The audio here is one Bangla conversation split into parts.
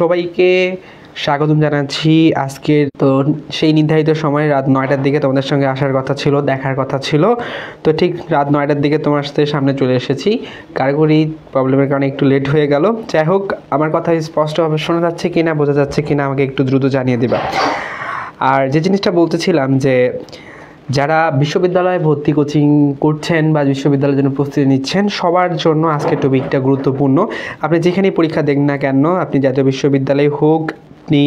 সবাইকে স্বাগতম জানাচ্ছি। আজকের তো সেই নির্ধারিত সময় রাত 9টার দিকে তোমাদের সঙ্গে আসার কথা ছিল, দেখার কথা ছিল। তো ঠিক রাত 9টার দিকে তোমার সামনে চলে এসেছি। কারিগরি প্রবলেমের কারণে একটু লেট হয়ে গেল। যাই হোক, আমার কথা স্পষ্টভাবে শোনা যাচ্ছে কিনা, বোঝা যাচ্ছে কিনা আমাকে একটু দ্রুত জানিয়ে দিবা। আর যে জিনিসটা বলতেছিলাম যে যারা বিশ্ববিদ্যালয়ে ভর্তি কোচিং করছেন বা বিশ্ববিদ্যালয়ের জন্য প্রস্তুতি নিচ্ছেন, সবার জন্য আজকের টপিকটা গুরুত্বপূর্ণ। আপনি যেখানেই পরীক্ষা দেন না কেন, আপনি জাতীয় বিশ্ববিদ্যালয় হোক, আপনি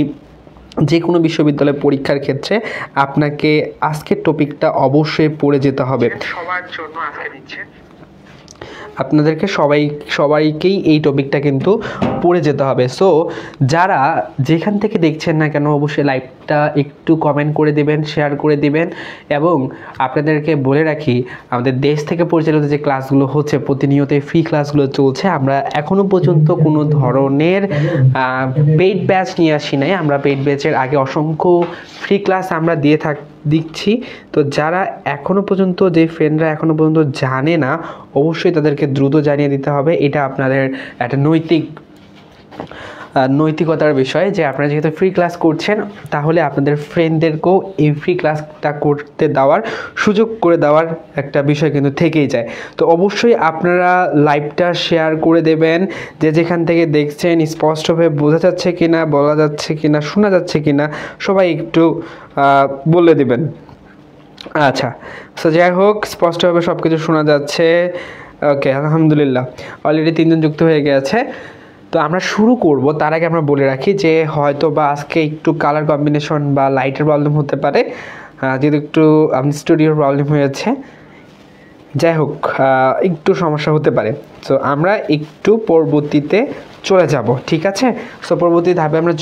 যে কোনো বিশ্ববিদ্যালয় পরীক্ষার ক্ষেত্রে আপনাকে আজকের টপিকটা অবশ্যই পড়ে যেতে হবে। সবার জন্য আজকে নিচ্ছেন, আপনাদেরকে সবাইকেই এই টপিকটা কিন্তু পড়ে যেতে হবে। সো যারা যেখান থেকে দেখছেন না কেন, অবশ্যই লাইভটা একটু কমেন্ট করে দিবেন, শেয়ার করে দিবেন। এবং আপনাদেরকে বলে রাখি, আমাদের দেশ থেকে পরিচালিত যে ক্লাসগুলো হচ্ছে, প্রতিনিয়ত ফ্রি ক্লাসগুলো চলছে। আমরা এখনও পর্যন্ত কোনো ধরনের পেইড ব্যাচ নিয়ে আসি নাই। আমরা পেইড ব্যাচের আগে অসংখ্য ফ্রি ক্লাস আমরা দিচ্ছি। তো যারা এখনও পর্যন্ত, যে ফ্রেন্ডরা এখনও পর্যন্ত জানে না, অবশ্যই তাদেরকে দ্রুত জানিয়ে দিতে হবে। এটা আপনাদের একটা নৈতিকতার বিষয় যে আপনারা যেহেতু ফ্রি ক্লাস করছেন, তাহলে আপনাদের ফ্রেন্ডদেরকেও এই ফ্রি ক্লাসটা করতে দেওয়ার সুযোগ করে দেওয়ার একটা বিষয় কিন্তু থেকেই যায়। তো অবশ্যই আপনারা লাইভটা শেয়ার করে দেবেন। যে যেখান থেকে দেখছেন স্পষ্টভাবে বোঝা যাচ্ছে কিনা, বলা যাচ্ছে কিনা, শোনা যাচ্ছে কিনা, সবাই একটু বলে দেবেন। আচ্ছা, তো যাই হোক, স্পষ্টভাবে সব কিছু শোনা যাচ্ছে। ওকে, আলহামদুলিল্লাহ, অলরেডি 3জন যুক্ত হয়ে গেছে। তো আমরা শুরু করব, তার আগে আমরা বলে রাখি যে হয়তো বা আজকে একটু কালার কম্বিনেশন বা লাইটের প্রবলেম হতে পারে, যেহেতু একটু স্টুডিওর প্রবলেম হয়েছে। যাই হোক, একটু সমস্যা হতে পারে। সো আমরা একটু পরবর্তীতে চলে যাব, ঠিক আছে? সো পরবর্তী ধাপে আমরা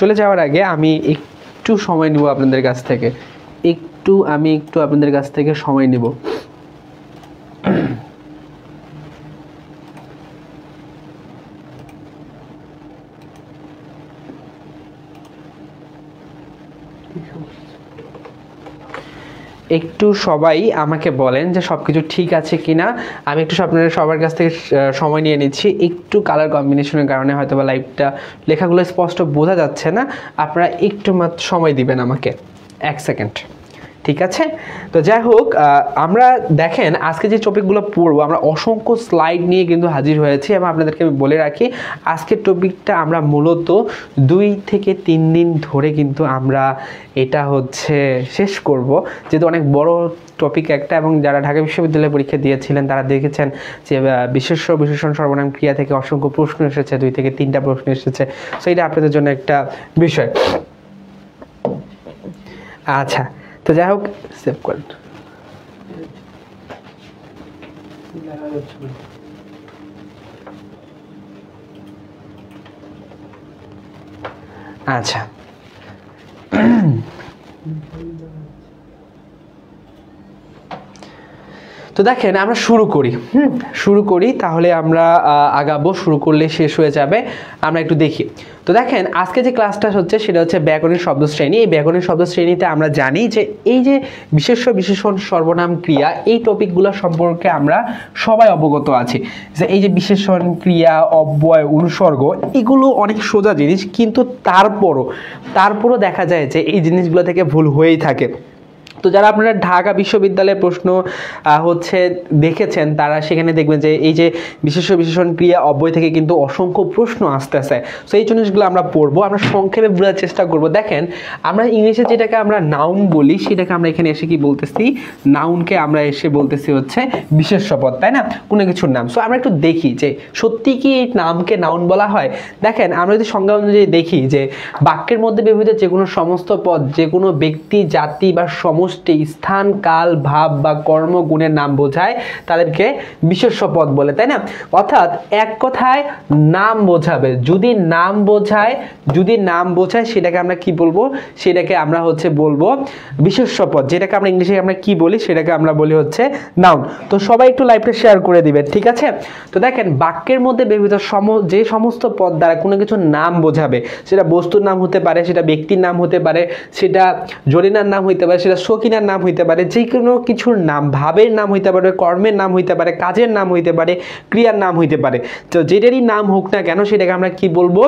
চলে যাওয়ার আগে আমি একটু সময় নেব আপনাদের কাছ থেকে, আমি একটু আপনাদের কাছ থেকে সময় নেব। একটু সবাই আমাকে বলেন যে সব কিছু ঠিক আছে কিনা। আমি একটু আপনাদের সবার কাছ থেকে সময় নিয়ে নিচ্ছি। একটু কালার কম্বিনেশনের কারণে হয়তো বা লাইভটা, লেখাগুলো স্পষ্ট বোঝা যাচ্ছে না। আপনারা একটু মাত্র সময় দিবেন আমাকে, 1 সেকেন্ড, ঠিক আছে? তো যাই হোক, আমরা দেখেন আজকে যে টপিকগুলো পড়বো, আমরা অসংখ্য স্লাইড নিয়ে কিন্তু হাজির হয়েছি। এবং আপনাদেরকে আমি বলে রাখি, আজকের টপিকটা আমরা মূলত 2 থেকে 3 দিন ধরে কিন্তু আমরা এটা শেষ করব, যেহেতু অনেক বড় টপিক একটা। এবং যারা ঢাকা বিশ্ববিদ্যালয়ে পরীক্ষা দিয়েছিলেন তারা দেখেছেন যে বিশেষ্য বিশেষণ সর্বনাম ক্রিয়া থেকে অসংখ্য প্রশ্ন এসেছে, 2 থেকে 3টা প্রশ্ন এসেছে। সো এটা আপনাদের জন্য একটা বিষয়। আচ্ছা, তো যাই হোক, সেভ করেন। আচ্ছা, তো দেখেন আমরা শুরু করি, তাহলে আমরা আগাবো। শুরু করলে শেষ হয়ে যাবে, আমরা একটু দেখি। তো দেখেন আজকে যে ক্লাসটা হচ্ছে সেটা হচ্ছে ব্যাকরণিক শব্দশ্রেণী। এই ব্যাকরণিক শব্দশ্রেণীতে আমরা জানি যে এই যে বিশেষ্য বিশেষণ সর্বনাম ক্রিয়া, এই টপিকগুলো সম্পর্কে আমরা সবাই অবগত আছি। যে এই যে বিশেষণ, ক্রিয়া, অব্যয়, অনুসর্গ, এগুলো অনেক সোজা জিনিস, কিন্তু তারপরও দেখা যায় যে এই জিনিসগুলো থেকে ভুল হয়েই থাকে। তো যারা আপনারা ঢাকা বিশ্ববিদ্যালয়ের প্রশ্ন দেখেছেন, তারা সেখানে দেখবেন যে এই যে বিশেষ্য বিশেষণ ক্রিয়া অব্যয় থেকে কিন্তু অসংখ্য প্রশ্ন আসতেছে। সো এই জিনিসগুলো আমরা পড়বো, আমরা সংক্ষেপে বোঝার চেষ্টা করব। দেখেন আমরা ইংলিশে যেটাকে আমরা নাউন বলি, সেটাকে আমরা এখানে এসে কি বলতেছি, নাউনকে আমরা এসে বলতেছি বিশেষ্য পদ, তাই না? কোনো কিছুর নাম। সো আমরা একটু দেখি যে সত্যি কি এই নামকে নাউন বলা হয়। দেখেন আমরা যদি সংজ্ঞা অনুযায়ী দেখি যে বাক্যের মধ্যে ব্যবহৃত যে কোনো সমস্ত পদ, যে কোনো ব্যক্তি, জাতি বা সমষ্টি, স্থান, কাল, ভাব বা কর্ম, গুণের নাম বোঝায়, তাদেরকে বিশেষ্য পদ বলে, তাই না? অর্থাৎ এক কথায় নাম বোঝাবে। যদি নাম বোঝায় সেটাকে আমরা কি বলবো, সেটাকে আমরা বলবো বিশেষ্য পদ। যেটাকে আমরা ইংলিশে আমরা কি বলি, সেটাকে আমরা বলি নাউন। তো সবাই একটু লাইভটা শেয়ার করে দিবেন, ঠিক আছে? তো দেখেন বাক্যের মধ্যে ব্যবহৃত যে সমস্ত পদ দ্বারা কোনো কিছু নাম বোঝাবে, সেটা বস্তুর নাম হতে পারে, সেটা ব্যক্তির নাম হতে পারে, সেটা জরিনার নাম হতে পারে, সেটা কিনার নাম হইতে পারে, যে কোনো কিছুর নাম, ভাবের নাম হইতে পারে, কর্মের নাম হইতে পারে, কাজের নাম হইতে পারে, ক্রিয়ার নাম হইতে পারে। তো যেটারই নাম হোক না কেন সেটাকে আমরা কি বলবো?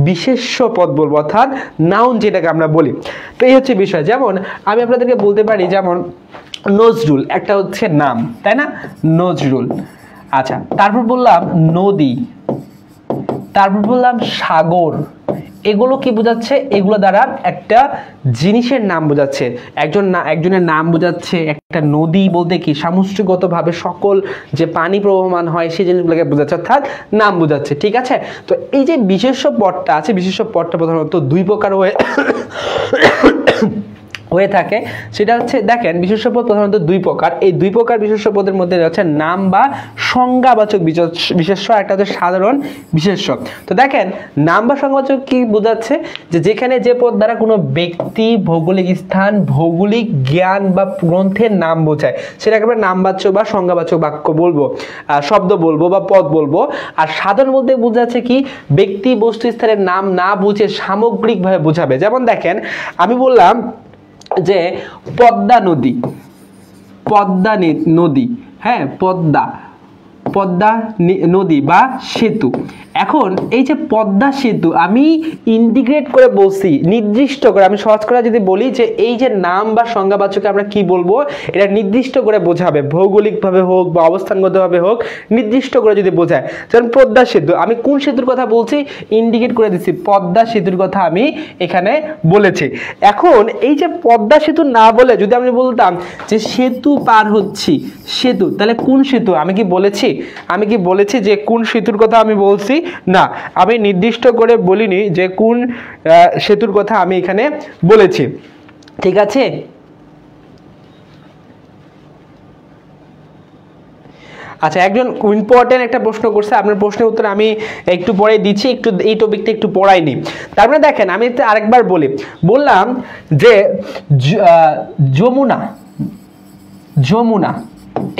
বিশেষ্য পদ বলবো, অর্থাৎ নাউন যেটাকে আমরা বলি। তো এই হচ্ছে বিষয়। যেমন আমি আপনাদেরকে বলতে পারি, যেমন নজরুল একটা হচ্ছে নাম, তাই না? নজরুল। আচ্ছা, তারপর বললাম নদী, তারপর বললাম সাগর। এগুলো কি বোঝাচ্ছে? এগুলো দ্বারা একটা জিনিসের নাম বোঝাচ্ছে, একজনের নাম বোঝাচ্ছে। একটা নদী বলতে কি সামষ্টিকগতভাবে সকল যে পানি প্রবহমান হয় সেই জিনিসগুলোকে বোঝাচ্ছে, অর্থাৎ নাম বোঝাচ্ছে। ঠিক আছে? তো এই যে বিশেষ্য পদটা আছে, বিশেষ্য পদটা প্রধানত দুই প্রকার হয়ে থাকে। সেটা হচ্ছে, দেখেন বিশেষ্য পদ প্রধানত দুই প্রকার। এই দুই প্রকার বিশেষ্য পদের মধ্যে হচ্ছে নাম বা সংজ্ঞাবাচক বিশেষ্য, একটা হচ্ছে সাধারণ বিশেষ্য। তো দেখেন নাম বা সংজ্ঞাবাচক কি বোঝাচ্ছে? যে যেখানে যে পদ দ্বারা কোনো ব্যক্তি, ভৌগোলিক স্থান, ভৌগোলিক জ্ঞান বা গ্রন্থের নাম বোঝায়, সেটাকে আমরা নামবাচক বা সংজ্ঞাবাচক বাক্য বলবো, শব্দ বলবো বা পদ বলবো। আর সাধারণ বলতে বোঝাচ্ছে কি? ব্যক্তি, বস্তু, স্থানের নাম না বুঝে সামগ্রিকভাবে বোঝাবে। যেমন দেখেন আমি বললাম যে পদ্মা নদী, পদ্মা নদী, হ্যাঁ, পদ্মা নদী বা সেতু। এখন এই যে পদ্মা সেতু আমি ইন্টিগ্রেট করে বলছি, নির্দিষ্ট করে, আমি সহজ করে যদি বলি যে এই যে নাম বা সংজ্ঞাবাচকে আমরা কি বলবো, এটা নির্দিষ্ট করে বোঝাবে, ভৌগোলিকভাবে হোক বা অবস্থানগতভাবে হোক, নির্দিষ্ট করে যদি বোঝায়। যেমন পদ্মা সেতু, আমি কোন সেতুর কথা বলছি? ইন্ডিকেট করে দিচ্ছি, পদ্মা সেতুর কথা আমি এখানে বলেছি। এখন এই যে পদ্মা সেতু না বলে যদি আমি বলতাম যে সেতু পার হচ্ছি, সেতু, তাহলে কোন সেতু? আমি কি বলেছি যে কোন সেতুর কথা আমি বলছি? না, আমি নির্দিষ্ট করে বলিনি যে কোন সেতুর কথা আমি এখানে বলেছি। ঠিক আছে? আচ্ছা, একজন ইম্পর্টেন্ট একটা প্রশ্ন করছে, আপনার প্রশ্নের উত্তর আমি একটু পরে দিচ্ছি, একটু এই টপিকটা একটু পড়াইনি। তারপরে দেখেন আমি আরেকবার বললাম যে যমুনা,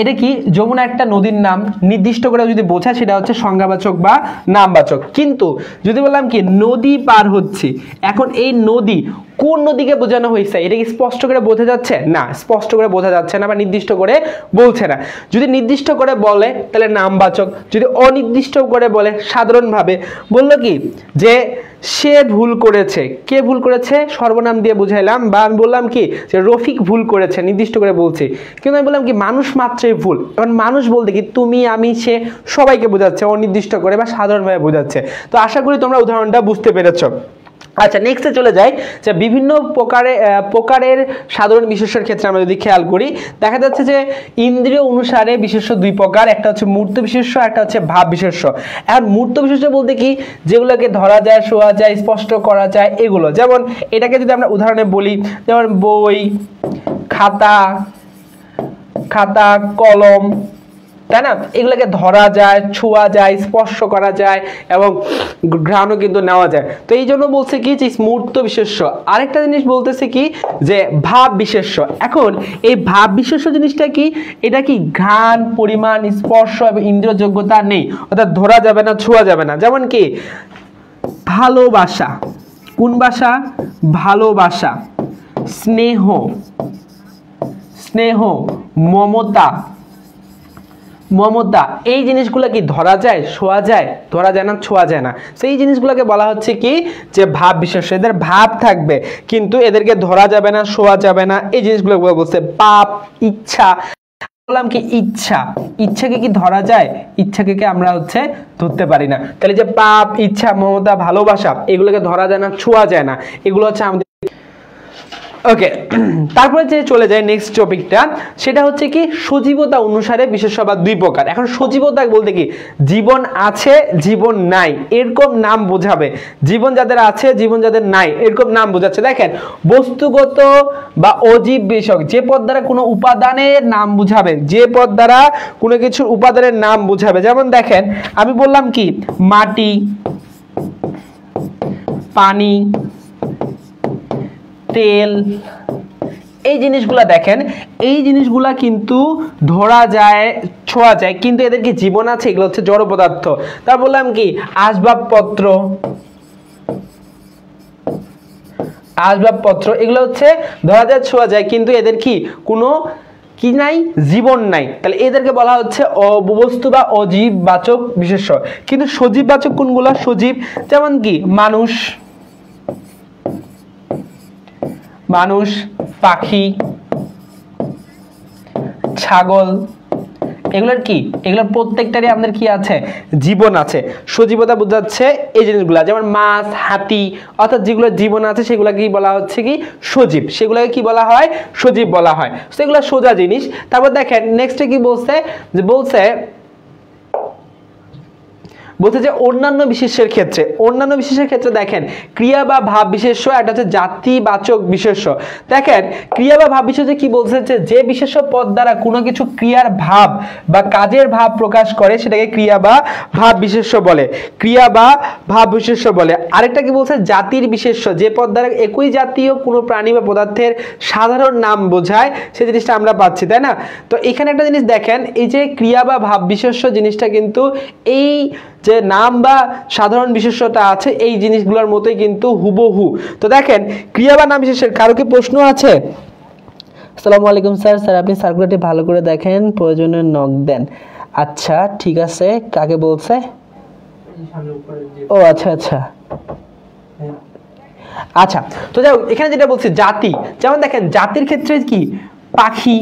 এটা কি? যমুনা একটা নদীর নাম, নির্দিষ্ট করে যদি বোঝায় সেটা হচ্ছে সংজ্ঞাবাচক বা নামবাচক। কিন্তু যদি বললাম কি নদী পার হচ্ছে, এখন এই নদী কোন নদীকে বোঝানো হয়েছে? এটা কি স্পষ্ট করে বোঝা যাচ্ছে? না, স্পষ্ট করে বোঝা যাচ্ছে না বা নির্দিষ্ট করে বলছে না। যদি নির্দিষ্ট করে বলে তাহলে নামবাচক, যদি অনির্দিষ্ট করে বলে সাধারণভাবে বললো কি যে সে ভুল করেছে। কে ভুল করেছে? সর্বনাম দিয়ে বুঝাইলাম। বা আমি বললাম কি যে রফিক ভুল করেছে, নির্দিষ্ট করে বলছি। কিন্তু আমি বললাম কি মানুষ মাত্রই ভুল। এখন মানুষ বলতে কি তুমি, আমি, সে, সবাইকে বোঝাচ্ছে, অনির্দিষ্ট করে বা সাধারণভাবে বোঝাচ্ছে। তো আশা করি তোমরা উদাহরণটা বুঝতে পেরেছো। আচ্ছা, নেক্সটে চলে যাই যে বিভিন্ন প্রকারের সাধারণ বিশেষ্যের ক্ষেত্রে আমরা যদি খেয়াল করি, দেখা যাচ্ছে যে ইন্দ্রিয় অনুসারে বিশেষ্য দুই প্রকার, একটা হচ্ছে মূর্ত বিশেষ্য, একটা হচ্ছে ভাব বিশেষ্য। এখন মূর্ত বিশেষ্য বলতে কি? যেগুলোকে ধরা যায়, শোয়া যায়, স্পষ্ট করা যায়, এগুলো। যেমন এটাকে যদি আমরা উদাহরণে বলি, যেমন বই, খাতা, কলম, তাই না? এগুলোকে ধরা যায়, ছোঁয়া যায়, স্পর্শ করা যায় এবং ঘ্রাণও কিন্তু নেওয়া যায়। তো এই জন্য বলছে কি যে মূর্ত বিশেষ্য। আরেকটা জিনিস বলতেছে কি যে ভাব বিশেষ্য। এখন এই ভাব বিশেষ্য জিনিসটা কি? এটা কি ঘ্রাণ, পরিমাণ, স্পর্শ এবং ইন্দ্রিয় যোগ্যতা নেই, অর্থাৎ ধরা যাবে না, ছোঁয়া যাবে না। যেমন কি ভালোবাসা, কোন বাসা? ভালোবাসা, স্নেহ, মমতা, এই জিনিসগুলো কি ধরা যায়, ছোঁয়া যায়? ধরা যায় না, ছোঁয়া যায় না। সেই জিনিসগুলোকে বলা হচ্ছে কি যে ভাব বিশেষ্য। এদের ভাব থাকবে কিন্তু এদেরকে ধরা যাবে না, ছোঁয়া যাবে না। এই জিনিসগুলো বলছে। পাপ, ইচ্ছা, বললাম কি ইচ্ছাকে কি ধরা যায়? ইচ্ছাকে কি আমরা ধরতে পারি না। তাহলে যে পাপ, ইচ্ছা, মমতা, ভালোবাসা, এগুলোকে ধরা যায় না, ছোঁয়া যায় না। এগুলো হচ্ছে আমাদের। ওকে, তারপরে যে চলে যায় নেক্সট টপিকটা, সেটা হচ্ছে কি সজীবতা অনুসারে বিশেষ্য বা দুই প্রকার। এখন সজীবতা বলতে কি? জীবন আছে, জীবন নাই, এরকম নাম বোঝাবে। জীবন যাদের আছে, জীবন যাদের নাই, এরকম নাম বোঝাচ্ছে। দেখেন বস্তুগত বা অজীব বিষয়, যে পদ দ্বারা কোনো উপাদানের নাম বুঝাবে, যে পদ দ্বারা কোনো কিছুর উপাদানের নাম বুঝাবে। যেমন দেখেন আমি বললাম কি মাটি, পানি, তেল, এই জিনিসগুলা। দেখেন এই জিনিসগুলা কিন্তু ধরা যায়, ছোঁয়া যায়, কিন্তু এদের কি জীবন আছে? এগুলো হচ্ছে জড় পদার্থ। তা বললাম কি আসবাবপত্র, আসবাবপত্র, এগুলো হচ্ছে ধরা যায় ছোঁয়া যায়, কিন্তু এদের কি কোনো কি নাই, জীবন নাই, তাহলে এদেরকে বলা হচ্ছে অবস্তু বা অজীববাচক বিশেষ্য। কিন্তু সজীববাচক কোনগুলো? সজীব, যেমন কি মানুষ, মানুষ, পাখি, ছাগল, এগুলোর কি, এগুলোর প্রত্যেকটারই আমাদের কি আছে, জীবন আছে। সজীবতা বোঝাচ্ছে এই জিনিসগুলো, যেমন মাছ, হাতি, অর্থাৎ যেগুলো জীবন আছে সেগুলো কি বলা হচ্ছে কি সজীব, সেগুলোকে কি বলা হয়, সজীব বলা হয়। সেগুলো সোজা জিনিস। তারপর দেখেন নেক্সটে কি বলছে, যে বলছে যে অন্যান্য বিশেষ্যের ক্ষেত্রে, অন্যান্য বিশেষের ক্ষেত্রে দেখেন ক্রিয়া বা ভাব বিশেষ্য, একটা হচ্ছে জাতিবাচক বিশেষ্য। দেখেন ক্রিয়া বা ভাব বিশেষ্য কি বলছে, যে বিশেষ্য পদ দ্বারা কোনো কিছু ক্রিয়ার ভাব বা কাজের ভাব প্রকাশ করে সেটাকে ক্রিয়া বা ভাব বিশেষ্য বলে, ক্রিয়া বা ভাব বিশেষ্য বলে। আরেকটা কি বলছে, জাতির বিশেষ্য, যে পদ দ্বারা একই জাতীয় কোনো প্রাণী বা পদার্থের সাধারণ নাম বোঝায়, সেই জিনিসটা আমরা পাচ্ছি, তাই না? তো এখানে একটা জিনিস দেখেন, এই যে ক্রিয়া বা ভাব বিশেষ্য জিনিসটা কিন্তু এই যে নাম বা সাধারণ বিশেষ্যটা আছে এই জিনিসগুলোর মতোই কিন্তু হুবহু। তো দেখেন ক্রিয়া বা নাম বিশেষের, কারো কি প্রশ্ন আছে? আসসালামু আলাইকুম স্যার। স্যার আপনি সার্কুলারটি ভালো করে দেখেন, প্রয়োজনে নক দেন। আচ্ছা ঠিক আছে, কাকে বলছে? ও আচ্ছা আচ্ছা আচ্ছা। তো যাই হোক, এখানে যেটা বলছি জাতি, যেমন দেখেন জাতির ক্ষেত্রে কি পাখি,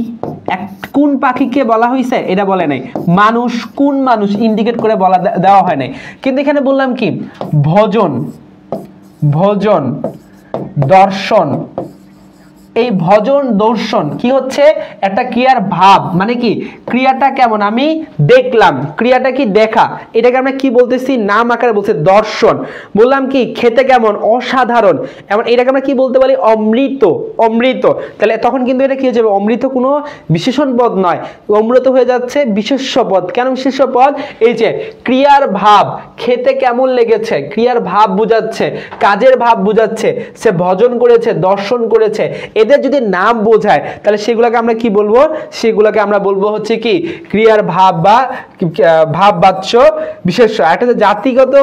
কোন পাখিকে বলা হয়েছে এটা বলে নাই, মানুষ কোন মানুষ ইন্ডিকেট করে বলা দেওয়া হয় নাই। কিন্তু এখানে বললাম কি ভোজন, ভোজন, দর্শন, এই ভজন দর্শন কি হচ্ছে একটা ক্রিয়ার ভাব, মানে কি ক্রিয়াটা কেমন আমি দেখলাম, ক্রিয়াটা কি দেখা, এটাকে আমরা কি বলতেছি নাম আকারে বলছি দর্শন। বললাম কি খেতে কেমন অসাধারণ, এমন এটাকে আমরা কি বলতে পারি অমৃত, অমৃত। তাহলে তখন কিন্তু এটা কি হয়ে যাবে, অমৃত কোনো বিশেষণ পদ নয়, অমৃত হয়ে যাচ্ছে বিশেষ্য পদ। কেন বিশেষ্য পদ? এই যে ক্রিয়ার ভাব, খেতে কেমন লেগেছে, ক্রিয়ার ভাব বুঝাচ্ছে, কাজের ভাব বুঝাচ্ছে, সে ভজন করেছে, দর্শন করেছে, এদের যদি নাম বোঝায় তাহলে সেগুলোকে আমরা কি বলবো, সেগুলোকে আমরা বলবো হচ্ছে কি ক্রিয়ার ভাব বা ভাববাচ্য বিশেষ্য। একটা জাতিগত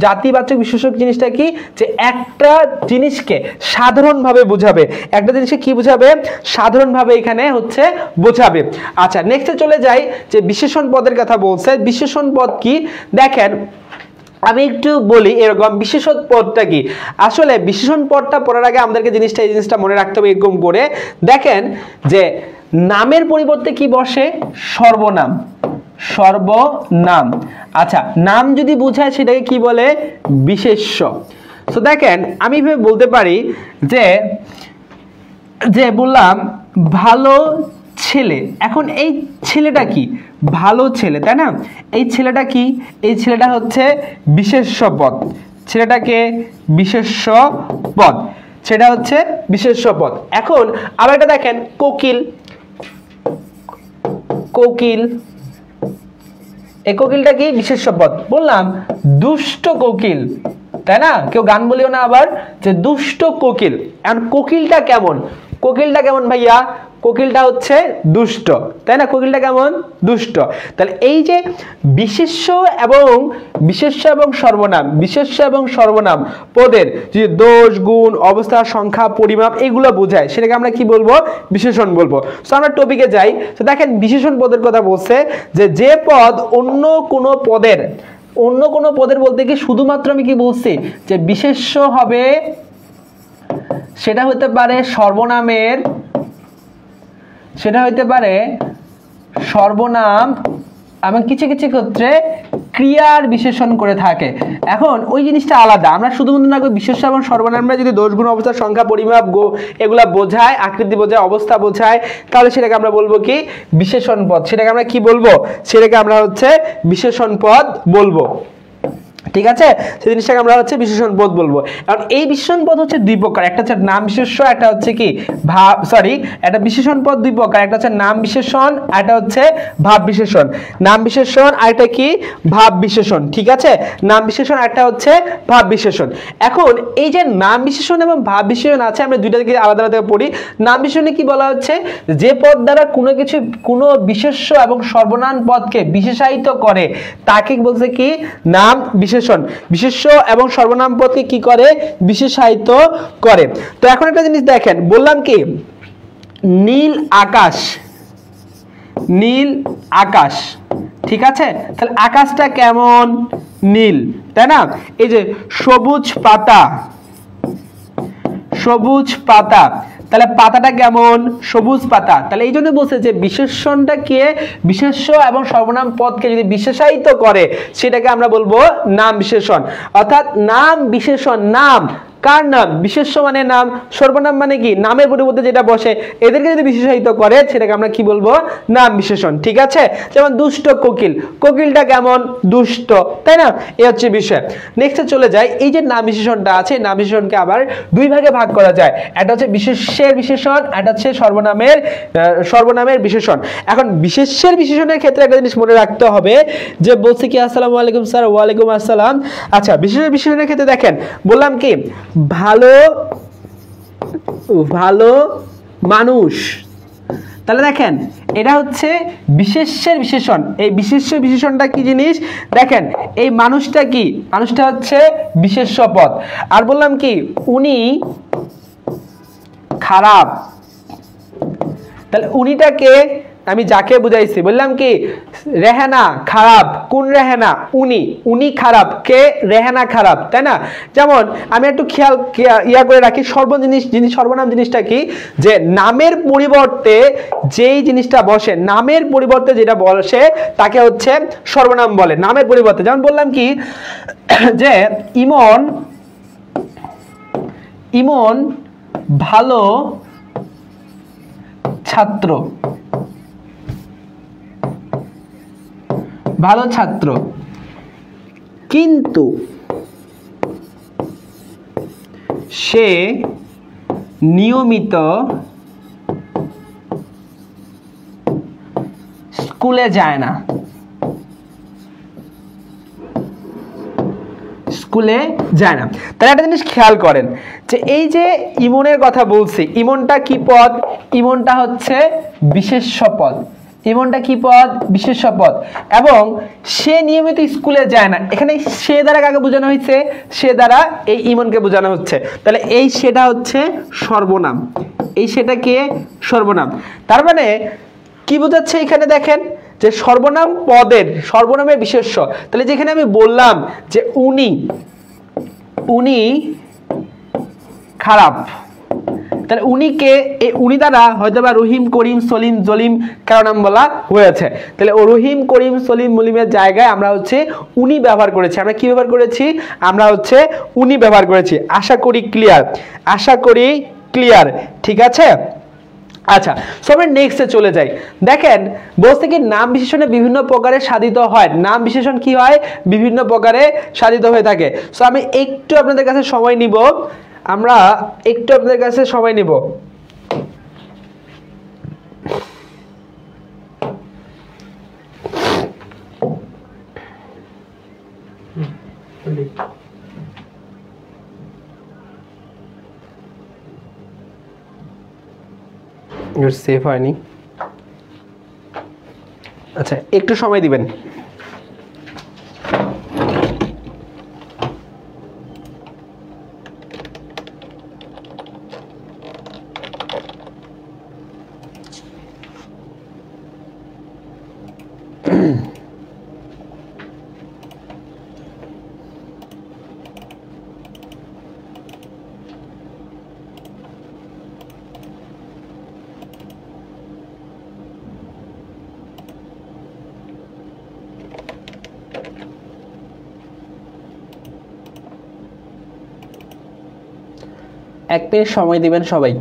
জাতিবাচক বিশেষ্য জিনিসটা কি, যে একটা জিনিসকে সাধারণভাবে বোঝাবে, একটা জিনিসকে কি বোঝাবে সাধারণভাবে এখানে হচ্ছে বোঝাবে। আচ্ছা নেক্সটে চলে যাই, যে বিশেষণ পদের কথা বলছে। বিশেষণ পদ কি দেখেন আমি একটু বলি, এরকম বিশেষণ পদটা কি। আসলে বিশেষণ পদটা পড়ার আগে আমাদেরকে এই জিনিসটা মনে রাখতে হবে এরকম করে। দেখেন যে নামের পরিবর্তে কি বসে, সর্বনাম, সর্বনাম। আচ্ছা নাম যদি বোঝায় সেটাকে কি বলে, বিশেষ্য। তো দেখেন আমি এভাবে বলতে পারি যে বললাম ভালো ছেলে, এখন এই ছেলেটা কি ভালো ছেলে, তাই না? এই ছেলেটা কি, এই ছেলেটা হচ্ছে বিশেষ্য পদ, ছেলেটাকে বিশেষ্য পদ, সেটা হচ্ছে বিশেষ্য পদ। এখন আবার একটা দেখেন কোকিল, কোকিল, এই কোকিলটা কি বিশেষ্য পদ। বললাম দুষ্ট কোকিল, তাই না? কেউ গান বলিও না আবার, যে দুষ্ট কোকিল। এখন কোকিলটা কেমন, কোকিলটা কেমন ভাইয়া, কোকিলটা হচ্ছে দুষ্ট, তাই না? কোকিলটা কেমন, দুষ্ট। তাহলে এই যে বিশেষ্য এবং সর্বনাম, বিশেষ্য এবং সর্বনাম পদের যে দোষ গুণ অবস্থা সংখ্যা পরিমাপ এগুলো বোঝায়, সেটাকে আমরা কি বলবো, বিশেষণ বলবো। তো আমরা টপিকে যাই। তো দেখেন বিশেষণ পদের কথা বলছে, যে পদ অন্য কোনো পদের বলতে কি শুধুমাত্র আমি কি বলছি, যে বিশেষ্য হবে, সেটা হতে পারে সর্বনামের, সেটা হইতে পারে সর্বনাম, এবং কিছু কিছু ক্ষেত্রে ক্রিয়ার বিশেষণ করে থাকে। এখন ওই জিনিসটা আলাদা, আমরা শুধুমাত্র না বিশেষ্য এবং সর্বনামরা যদি দোষ গুণ অবস্থা সংখ্যা পরিমাপ এগুলা বোঝায়, আকৃতি বোঝায়, অবস্থা বোঝায়, তাহলে সেটাকে আমরা বলবো কি বিশেষণ পদ। সেটাকে আমরা কি বলবো, সেটাকে আমরা হচ্ছে বিশেষণ পদ বলবো। ঠিক আছে, সেই জিনিসটাকে আমরা হচ্ছে বিশেষণ পদ বলবো। কারণ এই বিশেষণ পদ হচ্ছে দুই প্রকার, একটা হচ্ছে নাম বিশেষ্য, একটা হচ্ছে কি একটা বিশেষণ পদ দুই প্রকার, একটা হচ্ছে নাম বিশেষণ, একটা হচ্ছে ভাব বিশেষণ। নাম বিশেষণ আর একটা কি ভাব বিশেষণ। ঠিক আছে, নাম বিশেষণ একটা হচ্ছে ভাব বিশেষণ। এখন এই যে নাম বিশেষণ এবং ভাব বিশেষণ আছে, আমরা দুইটাকে আলাদা আলাদা পড়ি। নাম বিশেষণে কি বলা হচ্ছে, যে পদ দ্বারা কোনো বিশেষ্য এবং সর্বনাম পদকে বিশেষায়িত করে তাকে বলছে কি নাম বিশেষণ বিশেষণ, বিশেষ্য এবং সর্বনাম পদকে কি করে, বিশেষায়িত করে। তো এখন একটা জিনিস দেখেন, বললাম কি নীল আকাশ, নীল আকাশ, ঠিক আছে, তাহলে আকাশটা কেমন, নীল, তাই না? এই যে সবুজ পাতা, সবুজ পাতা, তাহলে পাতাটা কেমন, সবুজ পাতা। তাহলে এই জন্য বলছে যে বিশেষণটাকে, বিশেষ্য এবং সর্বনাম পদকে যদি বিশেষায়িত করে সেটাকে আমরা বলবো নাম বিশেষণ। অর্থাৎ নাম বিশেষণ, নাম কার নাম, বিশেষ্য মানে নাম, সর্বনাম মানে কি নামের পরিবর্তে যেটা বসে, এদেরকে যদি বিশেষায়িত করে সেটাকে আমরা কি বলবো, নাম বিশেষণ, ঠিক আছে? যেমন দুষ্ট কোকিল, কোকিলটা কেমন, দুষ্ট, তাই না? এই হচ্ছে বিষয়। নেক্সটে চলে যাই, এই যে নাম বিশেষণটা আছে, নাম বিশেষণকে আবার দুই ভাগে ভাগ করা যায়, একটা হচ্ছে বিশেষ্যের বিশেষণ, একটা হচ্ছে সর্বনামের বিশেষণ। এখন বিশেষ্যের বিশেষণের ক্ষেত্রে একটা জিনিস মনে রাখতে হবে, যে বলছে কি আসসালামু আলাইকুম স্যার, ওয়ালাইকুম আসসালাম। আচ্ছা, বিশেষ্যের বিশেষণের ক্ষেত্রে দেখেন, বললাম কি ভালো, ভালো মানুষ, তাহলে দেখেন এটা হচ্ছে বিশেষ্যের বিশেষণ। এই বিশেষ্য বিশেষণটা কি জিনিস, দেখেন এই মানুষটা কি, মানুষটা হচ্ছে বিশেষ্য পদ। আর বললাম কি উনি খারাপ, তাহলে উনিটাকে আমি যাকে বুঝাইছি, বললাম কি রেহানা খারাপ, কোন রেহানা, উনি, উনি খারাপ, কে, রেহানা খারাপ, তাই না? যেমন আমি একটু খেয়াল করে রাখি, সর্বনাম জিনিসটা কি, যে নামের পরিবর্তে যেই জিনিসটা বসে, নামের পরিবর্তে যেটা বসে তাকে হচ্ছে সর্বনাম বলে, নামের পরিবর্তে। যেমন বললাম কি যে ইমন, ইমন ভালো ছাত্র, ভালো ছাত্র, কিন্তু সে নিয়মিত স্কুলে যায় না, স্কুলে যায় না। তাহলে একটা জিনিস খেয়াল করেন, যে এই যে ইমনের কথা বলছি, ইমনটা কি পদ, ইমনটা হচ্ছে বিশেষ্য পদ, ইমনটা কি পদ, বিশেষ্য পদ, এবং সে নিয়মিত স্কুলে যায় না, এখানে সে দ্বারা কাকে বোঝানো হয়েছে, সে দ্বারা এই ইমনকে বোঝানো হচ্ছে। তাহলে এই সেটা হচ্ছে সর্বনাম, এই সেটাকে সর্বনাম। তার মানে কি বোঝাচ্ছে এখানে, দেখেন যে সর্বনাম পদের, সর্বনামের বিশেষ্য। তাহলে যেখানে আমি বললাম যে উনি, উনি খারাপ, তাহলে উনিকে, এই উনি দ্বারা হয়তো বা রহিম, করিম, সলিম, জলিম কারো নাম বলা হয়েছে। তাহলে ও রহিম, করিম, সলিম, মলিমের জায়গায় আমরা হচ্ছে উনি ব্যবহার করেছি। আমরা কি ব্যবহার করেছি, আমরা হচ্ছে উনি ব্যবহার করেছি। আশা করি ক্লিয়ার, আশা করি ক্লিয়ার, ঠিক আছে? আচ্ছা, সো আমরা নেক্সটে চলে যাই। দেখেন বলতে কি নাম বিশেষণে বিভিন্ন প্রকারে সাধিত হয়, নাম বিশেষণ কি হয়, বিভিন্ন প্রকারে সাধিত হয়ে থাকে। সো আমি একটু আপনাদের কাছে সময় নিব, আমরা একটু আপনাদের কাছে সময় নিব। সেভ হয়নি, আচ্ছা একটু সময় দিবেন। এক মিনিট সময় দিবেন সবাই।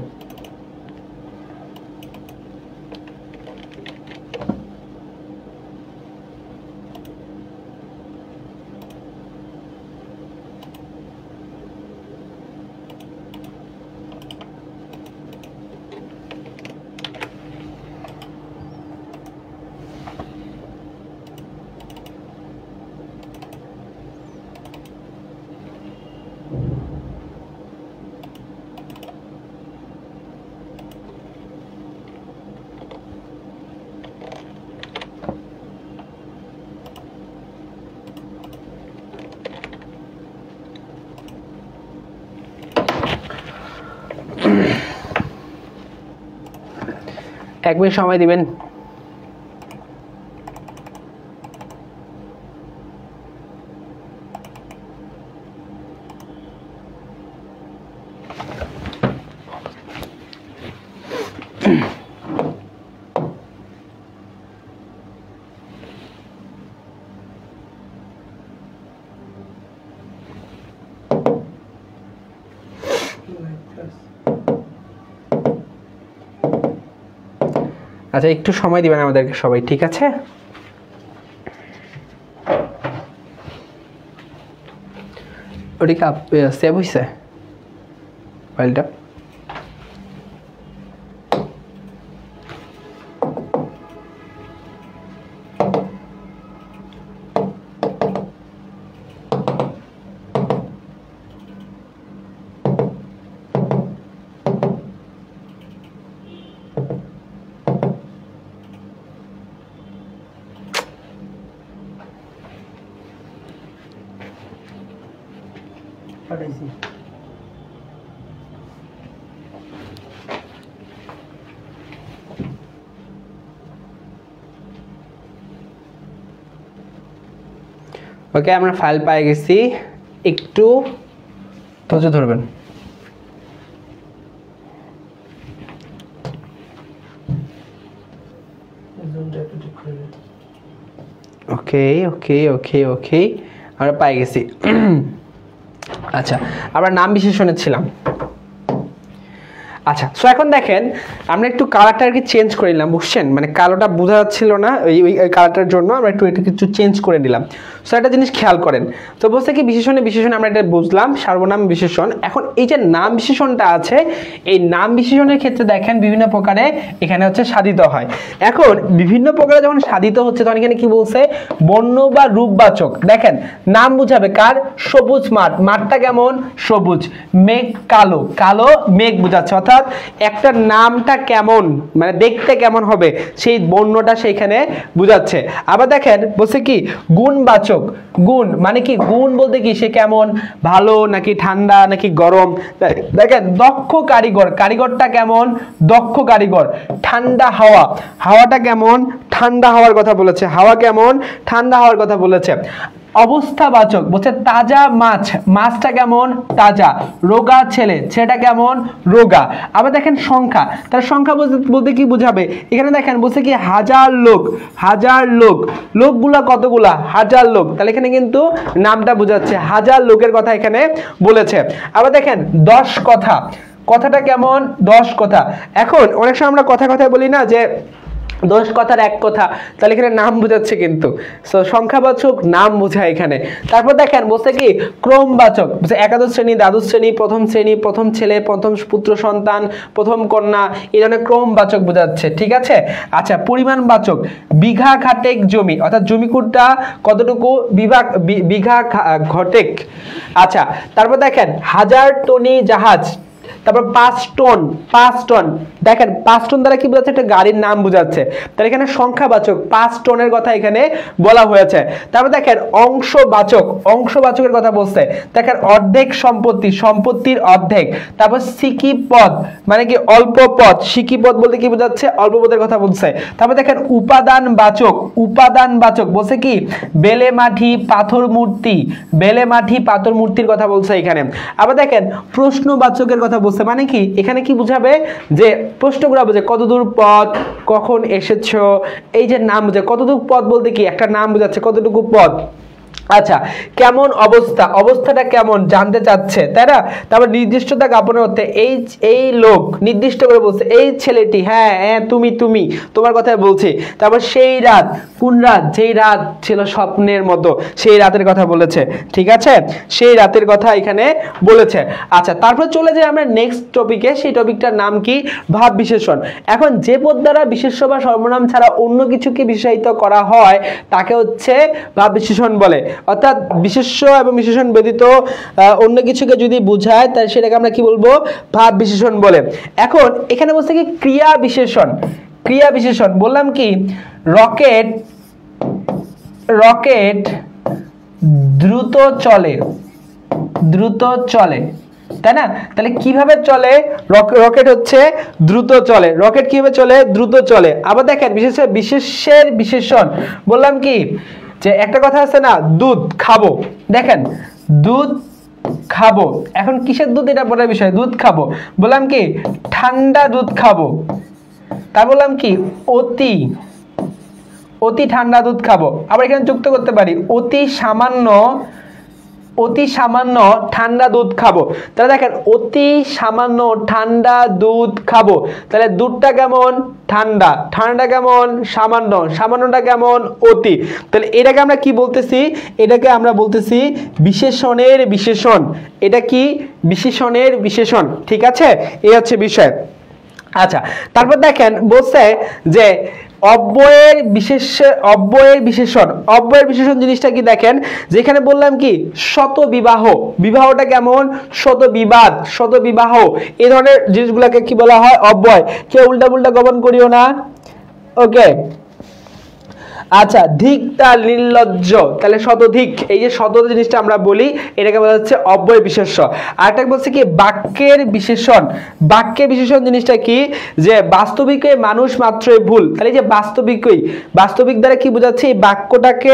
1 মিনিট সময় দিবেন। আচ্ছা একটু সময় দিবেন আমাদেরকে সবাই, ঠিক আছে? ওটা কি সেভ হয়েছে ফাইলটা? ওকে, আমরা ফাইল পেয়ে গেছি, একটু ধৈর্য ধরবেন। ওকে ওকে ওকে ওকে, আমরা পেয়ে গেছি। আচ্ছা, আমরা নাম বিশেষণে ছিলাম। আচ্ছা, সো এখন দেখেন আমরা একটু কালারটা আর কি চেঞ্জ করে নিলাম, বুঝছেন? মানে কালোটা বোঝা যাচ্ছিল না, ওই কালারটার জন্য আমরা একটু এটা কিছু চেঞ্জ করে নিলাম। সো একটা জিনিস খেয়াল করেন, তো বলছে কি বিশেষণে বিশেষণ আমরা এটা বুঝলাম, সর্বনাম বিশেষণ। এখন এই যে নাম বিশেষণটা আছে, এই নাম বিশেষণের ক্ষেত্রে দেখেন বিভিন্ন প্রকারে এখানে হচ্ছে সাধিত হয়। এখন বিভিন্ন প্রকারে যখন সাধিত হচ্ছে তখন এখানে কি বলছে? বর্ণ বা রূপবাচক। দেখেন নাম বুঝাবে কার? সবুজ মাঠ, মাঠটা কেমন? সবুজ। মেঘ কালো, কালো মেঘ বোঝাচ্ছে, অর্থাৎ একটা নামটা কেমন মানে দেখতে কেমন হবে সেই বর্ণটা সেইখানে বোঝাচ্ছে। আবার দেখেন বলছে কি গুণবাচক, গুণ মানে কি? গুণ বলতে কি সে কেমন, ভালো নাকি ঠান্ডা নাকি গরম। দেখেন দক্ষ কারিগর, কারিগরটা কেমন? দক্ষ কারিগর। ঠান্ডা হাওয়া, হাওয়াটা কেমন? ঠান্ডা হাওয়ার কথা বলেছে, হাওয়া কেমন? ঠান্ডা হাওয়ার কথা বলেছে। অবস্থাবাচক বলছে তাজা মাছ, মাছটা কেমন? তাজা। রোগা ছেলে, ছেলেটা কেমন? রোগা। আবার দেখেন সংখ্যা, তার সংখ্যা বলতে কি বুঝাবে? এখানে দেখেন বলছে কি হাজার লোক, হাজার লোক, লোকগুলা কতগুলা? হাজার লোক। তাহলে এখানে কিন্তু নামটা বোঝাচ্ছে, হাজার লোকের কথা এখানে বলেছে। আবার দেখেন 10 কথা, কথাটা কেমন? 10 কথা। এখন অনেক সময় আমরা কথা কথায় বলি না যে 10 কথার 1 কথা, তাহলে এখানে নাম বোঝাচ্ছে কিন্তু। সো সংখ্যাবাচক নাম বোঝায় এখানে। তারপর দেখেন বলছে কি ক্রমবাচক, বলছে একাদশ শ্রেণী, দ্বাদশ শ্রেণী, প্রথম শ্রেণী, প্রথম ছেলে, প্রথম পুত্র সন্তান, প্রথম কন্যা, এই ধরনের ক্রমবাচক বোঝাচ্ছে, ঠিক আছে? আচ্ছা, পরিমাণবাচক বিঘা খাটেক জমি, অর্থাৎ জমিকুটটা কতটুকু? বিঘা ঘটেক। আচ্ছা, তারপর দেখেন 1000 টনি জাহাজ, তারপর 5 টন, 5 টন। দেখেন 5 টন দ্বারা কি বোঝাচ্ছে? একটা গাড়ির নাম বোঝাচ্ছে। তাহলে এখানে সংখ্যাবাচক 5 টনের কথা এখানে বলা হয়েছে। তারপর দেখেন অংশবাচক, অংশবাচকের কথা বলছে। দেখেন অর্ধেক সম্পত্তি, সম্পত্তির অর্ধেক। তারপর সিকি পদ মানে কি? অল্প পদ। সিকি পদ বলতে কি বোঝাচ্ছে? অল্প পদের কথা বলছে। তারপর দেখেন উপাদানবাচক, উপাদানবাচক বলছে কি বেলে মাটি, পাথর মূর্তি, বেলে মাটি, পাথর মূর্তির কথা বলছে এখানে। আবার দেখেন প্রশ্নবাচকের কথা বলছে, মানে কি এখানে কি বুঝাবে? যে প্রশ্নগুলো বোঝে, কতদূর পথ, কখন এসেছো, এই যে নাম বোঝে। কতটুকু পথ বলতে কি একটা নাম বোঝাচ্ছে, কতটুকু পথ। আচ্ছা, কেমন অবস্থা, অবস্থাটা কেমন জানতে চাচ্ছে, তাই না? তারপর নির্দিষ্টতা জ্ঞাপনের অর্থে এই লোক নির্দিষ্ট করে বলছে, এই ছেলেটি, হ্যাঁ হ্যাঁ তুমি তুমি, তোমার কথাই বলছি। তারপর সেই রাত, কোন রাত? যেই রাত ছিল স্বপ্নের মতো, সেই রাতের কথা বলেছে, ঠিক আছে? সেই রাতের কথা এখানে বলেছে। আচ্ছা, তারপর চলে যাই আমরা নেক্সট টপিকে। সেই টপিকটার নাম কি? ভাব বিশেষণ। এখন যে পদ দ্বারা বিশেষ্য বা সর্বনাম ছাড়া অন্য কিছুকে বিশেষায়িত করা হয় তাকে হচ্ছে ভাব বিশেষণ বলে। অর্থাৎ বিশেষ্য এবং বিশেষণ ব্যতীত অন্য কিছুকে যদি বোঝায় তাহলে সেটাকে আমরা কি বলবো? ভাব বিশেষণ বলে। এখন এখানে বলছে কি ক্রিয়া বিশেষণ, ক্রিয়া বিশেষণ বললাম কি রকেট, রকেট দ্রুত চলে, দ্রুত চলে, তাই না? তাহলে কিভাবে চলে? রকেট হচ্ছে দ্রুত চলে। রকেট কিভাবে চলে? দ্রুত চলে। আবার দেখেন বিশেষের বিশেষণ বললাম কি যে একটা কথা আছে না, দুধ খাবো। দেখেন দুধ খাবো, এখন কিসের দুধ এটা বলার বিষয়, দুধ খাবো। বললাম কি ঠান্ডা দুধ খাবো। তা বললাম কি অতি ঠান্ডা দুধ খাবো। আবার এখানে যুক্ত করতে পারি অতি সামান্য ঠান্ডা দুধ খাবো। তাহলে দেখেন অতি সামান্য ঠান্ডা দুধ খাবো, তাহলে দুধটা কেমন? ঠান্ডা। ঠান্ডাটা কেমন? সামান্য। সামান্যটা কেমন? অতি। তাহলে এটাকে আমরা কি বলতেছি? এটাকে আমরা বলতেছি বিশেষণের বিশেষণ। এটা কি? বিশেষণের বিশেষণ। ঠিক আছে, এই হচ্ছে বিষয়। আচ্ছা, তারপর দেখেন বলছে যে অব্যয়ের বিশেষণ। অব্যয়ের বিশেষণ জিনিসটা কি দেখেন, যেখানে বললাম কি শত বিবাহ। বিবাহটা কেমন? শত বিবাদ, শত বিবাহ, এই ধরনের জিনিসগুলোকে কি বলা হয়? অব্যয়। কেউ উল্টা পুল্টা গমন করিও না, ওকে। আচ্ছা, ধিক্কার, নির্লজ্জ, তাহলে শতধিক, এই যে শত জিনিসটা আমরা বলি এটাকে বলা হচ্ছে অব্যয় বিশেষ্য। আরেকটা বলছে কি বাক্যের বিশেষণ। বাক্যের বিশেষণ জিনিসটা কি, যে বাস্তবিকে মানুষ মাত্রই ভুল। তাহলে যে বাস্তবিক দ্বারা কি বোঝাচ্ছে? এই বাক্যটাকে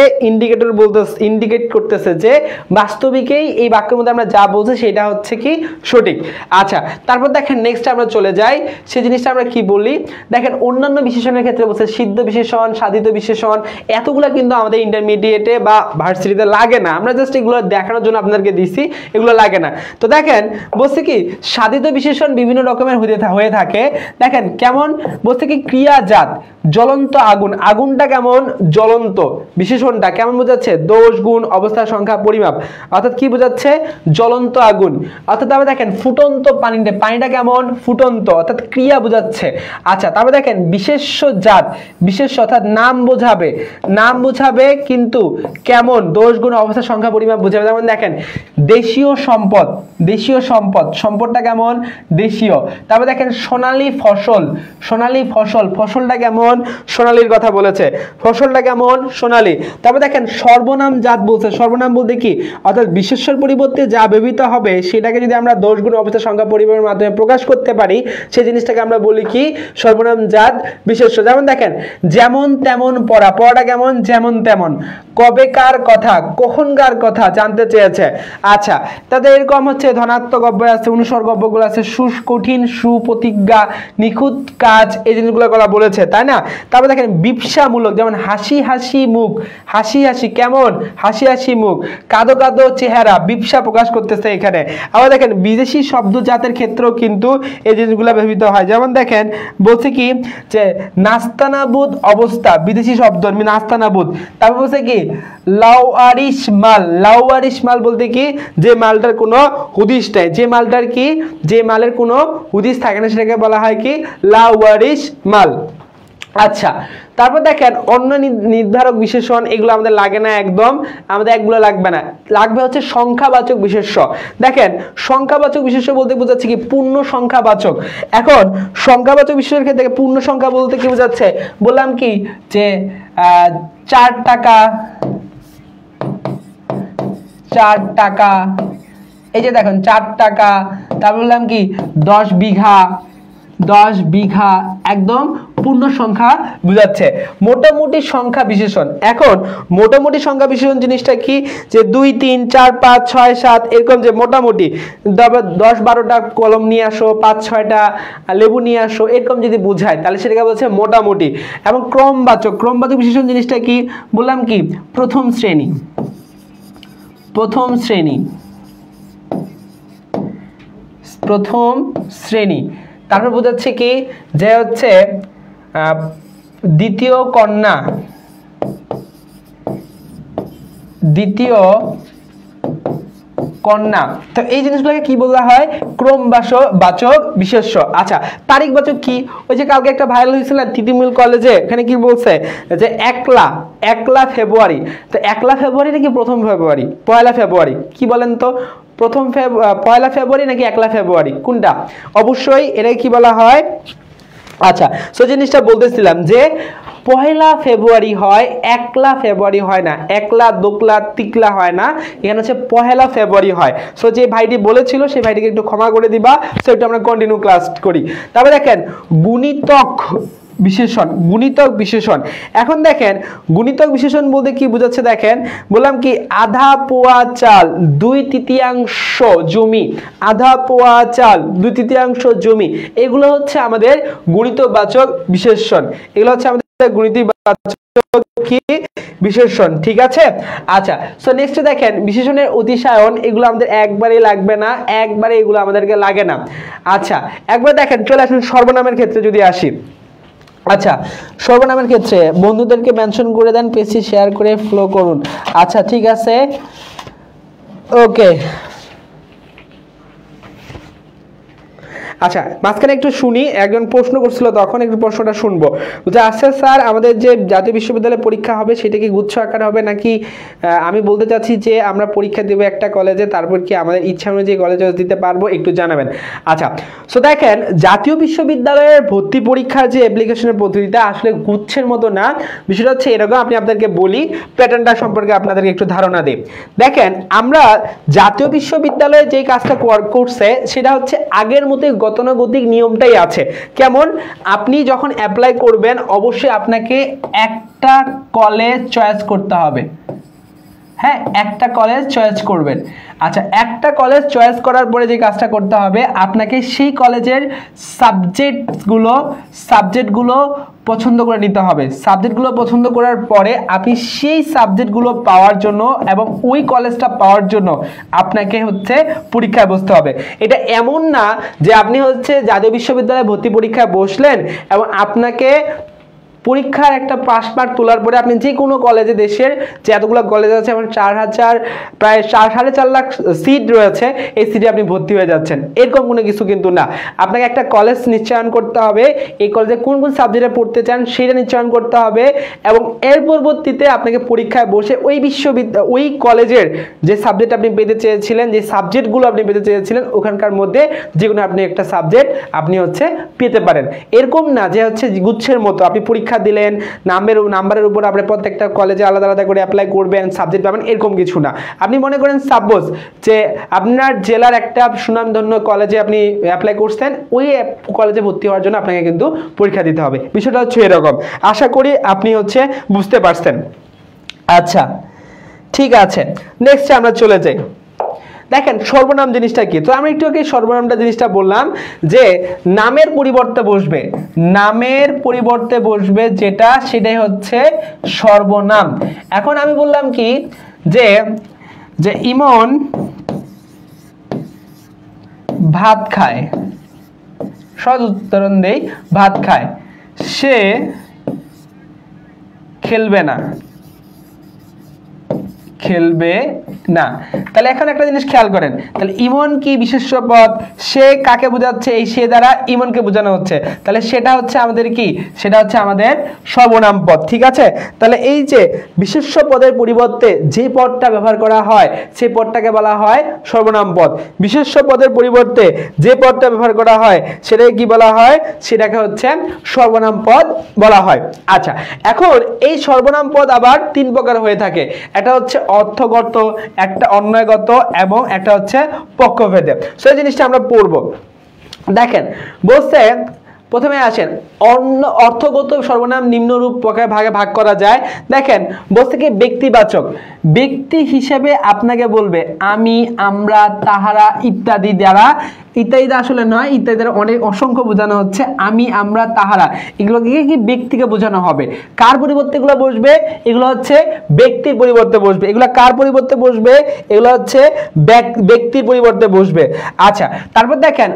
ইন্ডিকেট করতেছে যে বাস্তবিকেই এই বাক্যের মধ্যে আমরা যা বলছি সেটা হচ্ছে কি সঠিক। আচ্ছা, তারপর দেখেন নেক্সট আমরা চলে যাই, সেই জিনিসটা আমরা কি বলি দেখেন। অন্যান্য বিশেষণের ক্ষেত্রে বলছে সিদ্ধ বিশেষণ, সাধিত বিশেষণ, এতগুলো কিন্তু আমাদের ইন্টারমিডিয়েটে বা ভার্সিটিতে লাগে না। আমরা জাস্ট এগুলো দেখানোর জন্য আপনাদেরকে দিছি, এগুলো লাগে না। তো দেখেন বলছে কি সাধিত বিশেষণ বিভিন্ন রকমের হয়ে থাকে। দেখেন কেমন বলছে কি ক্রিয়াজাত, জ্বলন্ত আগুন। আগুনটা কেমন? জ্বলন্ত। বিশেষণটা কেমন বোঝাচ্ছে? দোষ, গুণ, অবস্থা, সংখ্যা, পরিমাপ, অর্থাৎ কি বোঝাচ্ছে? জ্বলন্ত আগুন। অর্থাৎ তারপরে দেখেন ফুটন্ত পানিটা কেমন? ফুটন্ত, অর্থাৎ ক্রিয়া বোঝাচ্ছে। আচ্ছা, তারপরে দেখেন বিশেষ্য জাত। বিশেষ্য অর্থাৎ নাম বোঝাবে, নাম বোঝাবে কিন্তু কেমন? দোষ, গুণ, অবস্থা, সংখ্যা, পরিমাপ বোঝাবে। যেমন দেখেন দেশীয় সম্পদ। দেশীয় সম্পদ, সম্পদটা কেমন? দেশীয়। তারপর দেখেন সোনালী ফসল। সোনালী ফসল, ফসলটা কেমন? সোনালীর কথা বলেছে। ফসলটা কেমন? সোনালী। তারপর দেখেন সর্বনাম জাত বলছে। সর্বনাম বলতে কি, অর্থাৎ বিশেষ্যর পরিবর্তে যা ব্যবহৃত হবে সেটাকে যদি আমরা দোষ, গুণ, অবস্থা, সংখ্যা, পরিমাপের মাধ্যমে প্রকাশ করতে পারি সেই জিনিসটাকে আমরা বলি কি সর্বনাম জাত বিশেষ্য। যেমন দেখেন যেমন তেমন পড়া। পড়াটা কেমন? যেমন তেমন। কবেকার কথা, কখনকার কথা জানতে চেয়েছে। আচ্ছা, তাদের এরকম হচ্ছে ধনাত্মক অব্যয় আছে, অনুসর্গ অব্যয়গুলো আছে, কঠিন, সুপ্রতিজ্ঞা, নিখুঁত কাজ, এই জিনিসগুলো বলেছে, তাই না? তারপর দেখেন বিপসামূলক, যেমন হাসি হাসি মুখ। হাসি হাসি কেমন? হাসি হাসি মুখ। কাদো কাদো চেহারা, বিপসা প্রকাশ করতেছে এখানে। আবার দেখেন বিদেশি শব্দ জাতের ক্ষেত্রেও কিন্তু এই জিনিসগুলো ব্যবহৃত হয়। যেমন দেখেন বলছে কি যে নাস্তানাবুদ অবস্থা, বিদেশি শব্দ নাস্তানাবুদ। তারপর বলছে কি লাওয়ারিশ মাল। লাওয়ারিশ মাল বলতে কি যে মালটার কোনো হুদিস নেই, যে মালটার কি যে মালের কোনো হুদিস থাকে না সেটাকে বলা হয় কি লাওয়ারিশ মাল। আচ্ছা, তারপর দেখেন অন্য নির্ধারক বিশেষণ, এগুলো আমাদের লাগে না একদম, আমাদের একগুলো লাগবে না। লাগবে হচ্ছে সংখ্যাবাচক বিশেষ্য। দেখেন সংখ্যাবাচক বিশেষ্য বলতে বোঝাচ্ছে কি পূর্ণ সংখ্যাবাচক। এখন সংখ্যাবাচক বিশেষের ক্ষেত্রে পূর্ণ সংখ্যা বলতে কি বোঝাচ্ছে? বললাম কি যে 4 টাকা, 4 টাকা, এই যে দেখেন 4 টাকা। তারপর বললাম কি 10 বিঘা, 10 বিঘা, একদম পূর্ণ সংখ্যা বোঝাচ্ছে। মোটামুটি সংখ্যা বিশেষণ। এখন মোটামুটি সংখ্যা বিশেষণ জিনিসটা কি যে 2 3 4 5 6 7 এরকম, যে মোটামুটি 10-12টা কলম নিয়ে আসো, 5-6টা লেবু নিয়ে আসো, এরকম যদি বোঝায় তাহলে সেটাকে বলছে মোটামুটি। এবং ক্রমবাচক, ক্রমবাচক বিশেষণ জিনিসটা কি বললাম কি প্রথম শ্রেণী, প্রথম শ্রেণী, প্রথম শ্রেণী। তারপর বোঝাচ্ছে কি যে হচ্ছে দ্বিতীয় কন্যা, দ্বিতীয় কন্যা। তো এই জিনিসগুলোকে কি বলা হয়? ক্রমবাচক বিশেষ্য। আচ্ছা, তারিখবাচক কি? ওই যে কালকে একটা ভাইরাল হয়েছিল তিতুমিল কলেজে, এখানে কি বলছে যে একলা ফেব্রুয়ারি। তো একলা ফেব্রুয়ারি নাকি প্রথম ফেব্রুয়ারি? পয়লা ফেব্রুয়ারি। কি বলেন তো পয়লা ফেব্রুয়ারি নাকি একলা ফেব্রুয়ারি, কোনটা? অবশ্যই এটা কি বলা হয়? আচ্ছা, সো জিনিসটা বলতেছিলাম যে পহেলা ফেব্রুয়ারি হয়, একলা ফেব্রুয়ারি হয় না, একলা দোকলা তিকলা হয় না, এখানে হচ্ছে পহেলা ফেব্রুয়ারি হয়। সো যে ভাইটি বলেছিল সেই ভাইটিকে একটু ক্ষমা করে দিবা। সো একটু আমরা কন্টিনিউ ক্লাস করি। তারপরে দেখেন গুণিতক বিশেষণ, গুণিতক বিশেষণ। এখন দেখেন গুণিতক বিশেষণ বলতে কি বোঝাচ্ছে দেখেন, বললাম কি আধা পোয়া চাল 2/3 জমি, আধা পোয়া চাল 2/3 জমি, এগুলো হচ্ছে আমাদের গুণিতবাচক বিশেষণ, এগুলো হচ্ছে আমাদের গুণিতবাচক কি বিশেষণ, ঠিক আছে। আচ্ছা, সো নেক্সট দেখেন বিশেষণের অতিশায়ন, এগুলো আমাদের একবারে লাগবে না, একবারে এগুলো আমাদেরকে লাগে না। আচ্ছা, একবার দেখেন চলে আসুন সর্বনামের ক্ষেত্রে যদি আসি। আচ্ছা, সর্বনামের ক্ষেত্রে বন্ধুদেরকে মেনশন করে দেন, পেজটি শেয়ার করে ফলো করুন। আচ্ছা ঠিক আছে, ওকে। আচ্ছা, মাঝখানে একটু শুনি, একজন প্রশ্ন করছিল তখন একটু প্রশ্নটা শুনবো। যে আচ্ছা স্যার, আমাদের যে জাতীয় বিশ্ববিদ্যালয়ে পরীক্ষা হবে সেটা কি গুচ্ছ আকারে হবে নাকি আমি বলতে চাচ্ছি যে আমরা পরীক্ষা দেবো একটা কলেজে, তারপর কি আমাদের ইচ্ছা অনুযায়ী কলেজে দিতে পারবো, একটু জানাবেন। আচ্ছা, সো দেখেন জাতীয় বিশ্ববিদ্যালয়ের ভর্তি পরীক্ষার যে অ্যাপ্লিকেশনের পদ্ধতিটা আসলে গুচ্ছের মতো না। বিষয়টা হচ্ছে এরকম, আপনি আপনাদেরকে বলি প্যাটার্নটা সম্পর্কে আপনাদেরকে একটু ধারণা দিই। দেখেন আমরা জাতীয় বিশ্ববিদ্যালয়ে যে কাজটা করছে সেটা হচ্ছে আগের মতোই গতানুগতিক নিয়মটাই আছে। কেমন, আপনি যখন অ্যাপ্লাই করবেন অবশ্যই আপনাকে একটা কলেজ চয়েস করতে হবে। হ্যাঁ, একটা কলেজ চয়েস করবেন। আচ্ছা, একটা কলেজ চয়েস করার পরে যে কাজটা করতে হবে, আপনাকে সেই কলেজের সাবজেক্টগুলো পছন্দ করে নিতে হবে। সাবজেক্টগুলো পছন্দ করার পরে আপনি সেই সাবজেক্টগুলো পাওয়ার জন্য এবং ওই কলেজটা পাওয়ার জন্য আপনাকে হচ্ছে পরীক্ষায় বসতে হবে। এটা এমন না যে আপনি হচ্ছে জাতীয় বিশ্ববিদ্যালয়ে ভর্তি পরীক্ষায় বসলেন এবং আপনাকে পরীক্ষার একটা পাস মার্ক তোলার পরে আপনি যে কোনো কলেজে, দেশের যে এতগুলো কলেজ আছে, আমার 4,000 প্রায় 4.5 লাখ সিট রয়েছে, এই সিটে আপনি ভর্তি হয়ে যাচ্ছেন, এরকম কোনো কিছু কিন্তু না। আপনাকে একটা কলেজ নিশ্চয়ন করতে হবে, এই কলেজে কোন কোন সাবজেক্টে পড়তে চান সেটা নিশ্চয়ন করতে হবে, এবং এর পরবর্তীতে আপনাকে পরীক্ষায় বসে ওই কলেজের যে সাবজেক্ট আপনি পেতে চেয়েছিলেন, যে সাবজেক্টগুলো আপনি পেতে চেয়েছিলেন, ওখানকার মধ্যে যে কোনো আপনি একটা সাবজেক্ট আপনি হচ্ছে পেতে পারেন। এরকম না যে হচ্ছে গুচ্ছের মতো আপনি পরীক্ষা দিলেন, নাম্বারের উপর আপনি প্রত্যেকটা কলেজে আলাদা আলাদা করে অ্যাপ্লাই করবেন, সাবজেক্ট পাবেন, এরকম কিছু না। আপনি মনে করেন সাপোজ যে আপনার জেলার একটা সুনামধন্য কলেজে আপনি অ্যাপ্লাই করছেন, ওই কলেজে ভর্তি হওয়ার জন্য আপনাকে কিন্তু পরীক্ষা দিতে হবে। বিষয়টা হচ্ছে এরকম, আশা করি আপনি হচ্ছে বুঝতে পারছেন। আচ্ছা ঠিক আছে, নেক্সট আমরা চলে যাই। দেখেন সর্বনাম জিনিসটা কি, তো আমি একটু আগে সর্বনামটা জিনিসটা বললাম যে নামের পরিবর্তে বসবে, নামের পরিবর্তে বসবে যেটা, সেটাই হচ্ছে সর্বনাম। এখন আমি বললাম কি যে ইমন ভাত খায়, সহজ উদাহরণ দেই, ভাত খায়, সে খেলবে না, খেলবে না। তাহলে এখন একটা জিনিস খেয়াল করেন, তাহলে ইমন কি বিশেষ্য পদ, সে কাকে বোঝাচ্ছে, এই সে দ্বারা ইমনকে বোঝানো হচ্ছে, তাহলে সেটা হচ্ছে আমাদের কি, সেটা হচ্ছে আমাদের সর্বনাম পদ, ঠিক আছে। তাহলে এই যে বিশেষ্য পদের পরিবর্তে যে পদটা ব্যবহার করা হয় সেই পদটাকে বলা হয় সর্বনাম পদ। বিশেষ্য পদের পরিবর্তে যে পদটা ব্যবহার করা হয় সেটাকে কি বলা হয়, সেটাকে হচ্ছে সর্বনাম পদ বলা হয়। আচ্ছা, এখন এই সর্বনাম পদ আবার 3 প্রকার হয়ে থাকে, একটা হচ্ছে অর্থগত, একটা অন্বয়গত এবং একটা হচ্ছে পক্ষভেদে। সেই জিনিসটা আমরা পড়ব। দেখেন বলছে, প্রথমে আসেন অর্থগত সর্বনাম নিম্নরূপ প্রকার ভাগে ভাগ করা যায়। দেখেন বলছে কি ব্যক্তিবাচক, ব্যক্তি হিসেবে আপনাকে বলবে আমি, আমরা, তাহারা ইত্যাদি দ্বারা, ইত্যাদি আসলে নয়, ইত্যাদি দ্বারা অনেক অসংখ্য বোঝানো হচ্ছে, আমি, আমরা, তাহারা, এগুলোকে কি ব্যক্তিকে বোঝানো হবে। কার পরিবর্তে এগুলো বসবে, এগুলো হচ্ছে ব্যক্তির পরিবর্তে বসবে। এগুলো কার পরিবর্তে বসবে, এগুলো হচ্ছে ব্যক্তির পরিবর্তে বসবে। আচ্ছা, তারপর দেখেন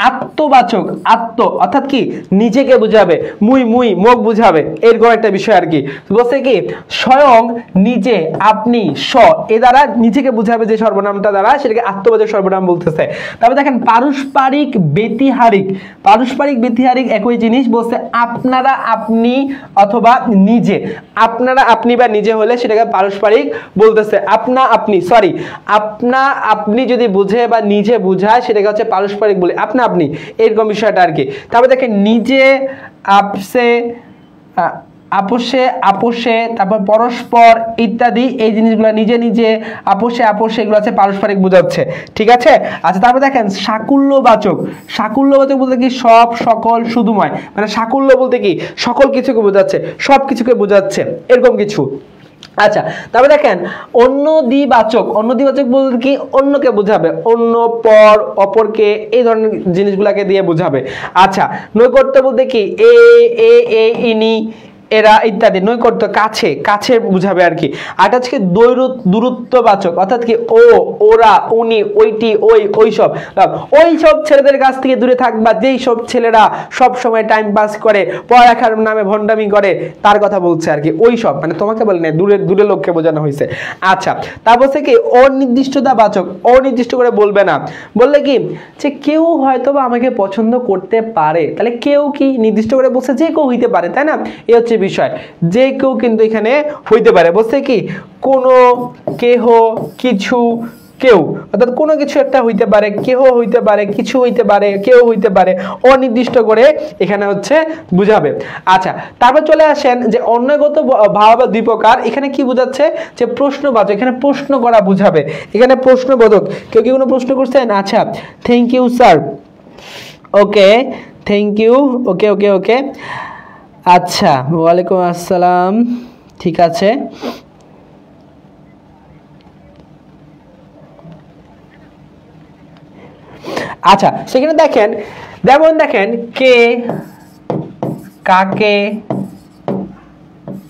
আত্মবাচক, আত্ম অর্থাৎ কি নিজেকে বুঝাবে, মুই মুখ বুঝাবে, এরকম একটা বিষয় আর কি। বলছে কি স্বয়ং, নিজে, আপনি, স্ব, এ দ্বারা নিজেকে বুঝাবে যে সর্বনামটা দ্বারা, সেটাকে আত্মবাচক সর্বনাম বলতেছে। তারপর দেখেন পারস্পরিক ব্যতিহারিক, পারস্পরিক ব্যতিহারিক একই জিনিস। বলছে আপনারা, আপনি অথবা নিজে, আপনারা, আপনি বা নিজে হলে সেটাকে পারস্পরিক বলতেছে। আপনা আপনি, সরি, আপনা আপনি যদি বুঝে বা নিজে বুঝায় সেটাকে হচ্ছে পারস্পরিক বলে, আপনা আপনি, এরকম বিষয়টা আর কি। তারপর দেখেন নিজে, আপসে, আপোষে আপোষে, তারপর পরস্পর ইত্যাদি, এই জিনিসগুলো নিজে নিজে, আপোষে আপোষে, এগুলো আছে পারস্পরিক বোঝাচ্ছে, ঠিক আছে। আচ্ছা, তারপর দেখেন সাকুল্যবাচক। সাকুল্যবাচক বলতে কি সব, সকল, শুধুময়, মানে সাকুল্য বলতে কি সকল কিছুকে বোঝাচ্ছে, সব কিছুকে বোঝাচ্ছে, এরকম কিছু। আচ্ছা, তারপরে দেখেন অন্যদিবাচক। অন্যদিবাচক বলতে কি অন্যকে বোঝাবে, অন্য, পর, অপরকে, এই ধরনের জিনিসগুলোকে দিয়ে বোঝাবে। আচ্ছা, নৈকট্য বলতে কি এ এ এ ইনি এরা ইত্যাদি, নৈকট্য কাছে, কাছে বুঝাবে আর কি। আর হচ্ছে দূরত্ববাচক, অর্থাৎ কি ও, ওরা, উনি, ওইটি, ওই সব ছেলেদের কাছ থেকে দূরে থাকবা, যেই সব ছেলেরা সব সময় টাইম পাস করে, পড়ালেখার নামে ভণ্ডামি করে, তার কথা বলছে আর কি, ওই সব, মানে তোমাকে বলে না, দূরে লোককে বোঝানো হয়েছে। আচ্ছা, তারপর হচ্ছে কি অনির্দিষ্টতাবাচক। অনির্দিষ্ট করে বলবে না, বললে কি যে কেউ হয়তো বা আমাকে পছন্দ করতে পারে, তাহলে কেউ কি নির্দিষ্ট করে বলছে, যে কেউ হইতে পারে, তাই না, এই হচ্ছে বিষয়, যে কেউ কিন্তু এখানে হইতে পারে। বলছে কি কোনো, কেহ, কিছু, কেউ, অর্থাৎ কোনো কিছু একটা হইতে পারে, কেহ হইতে পারে, কিছু হইতে পারে, কেউ হইতে পারে, অনির্দিষ্ট করে এখানে হচ্ছে বুঝাবে। আচ্ছা, তারপর চলে আসেন যে অন্যগত ভাব দুই প্রকার, এখানে কি বোঝাচ্ছে যে প্রশ্নবাচক, এখানে প্রশ্ন করা বুঝাবে, এখানে প্রশ্নবোধক। কেউ কি কোনো প্রশ্ন করছেন? আচ্ছা, thank you sir, okay, thank you, okay okay okay, আচ্ছা, ওয়ালাইকুম আসসালাম, ঠিক আছে। আচ্ছা, সেখানে দেখেন, যেমন দেখেন কে, কাকে,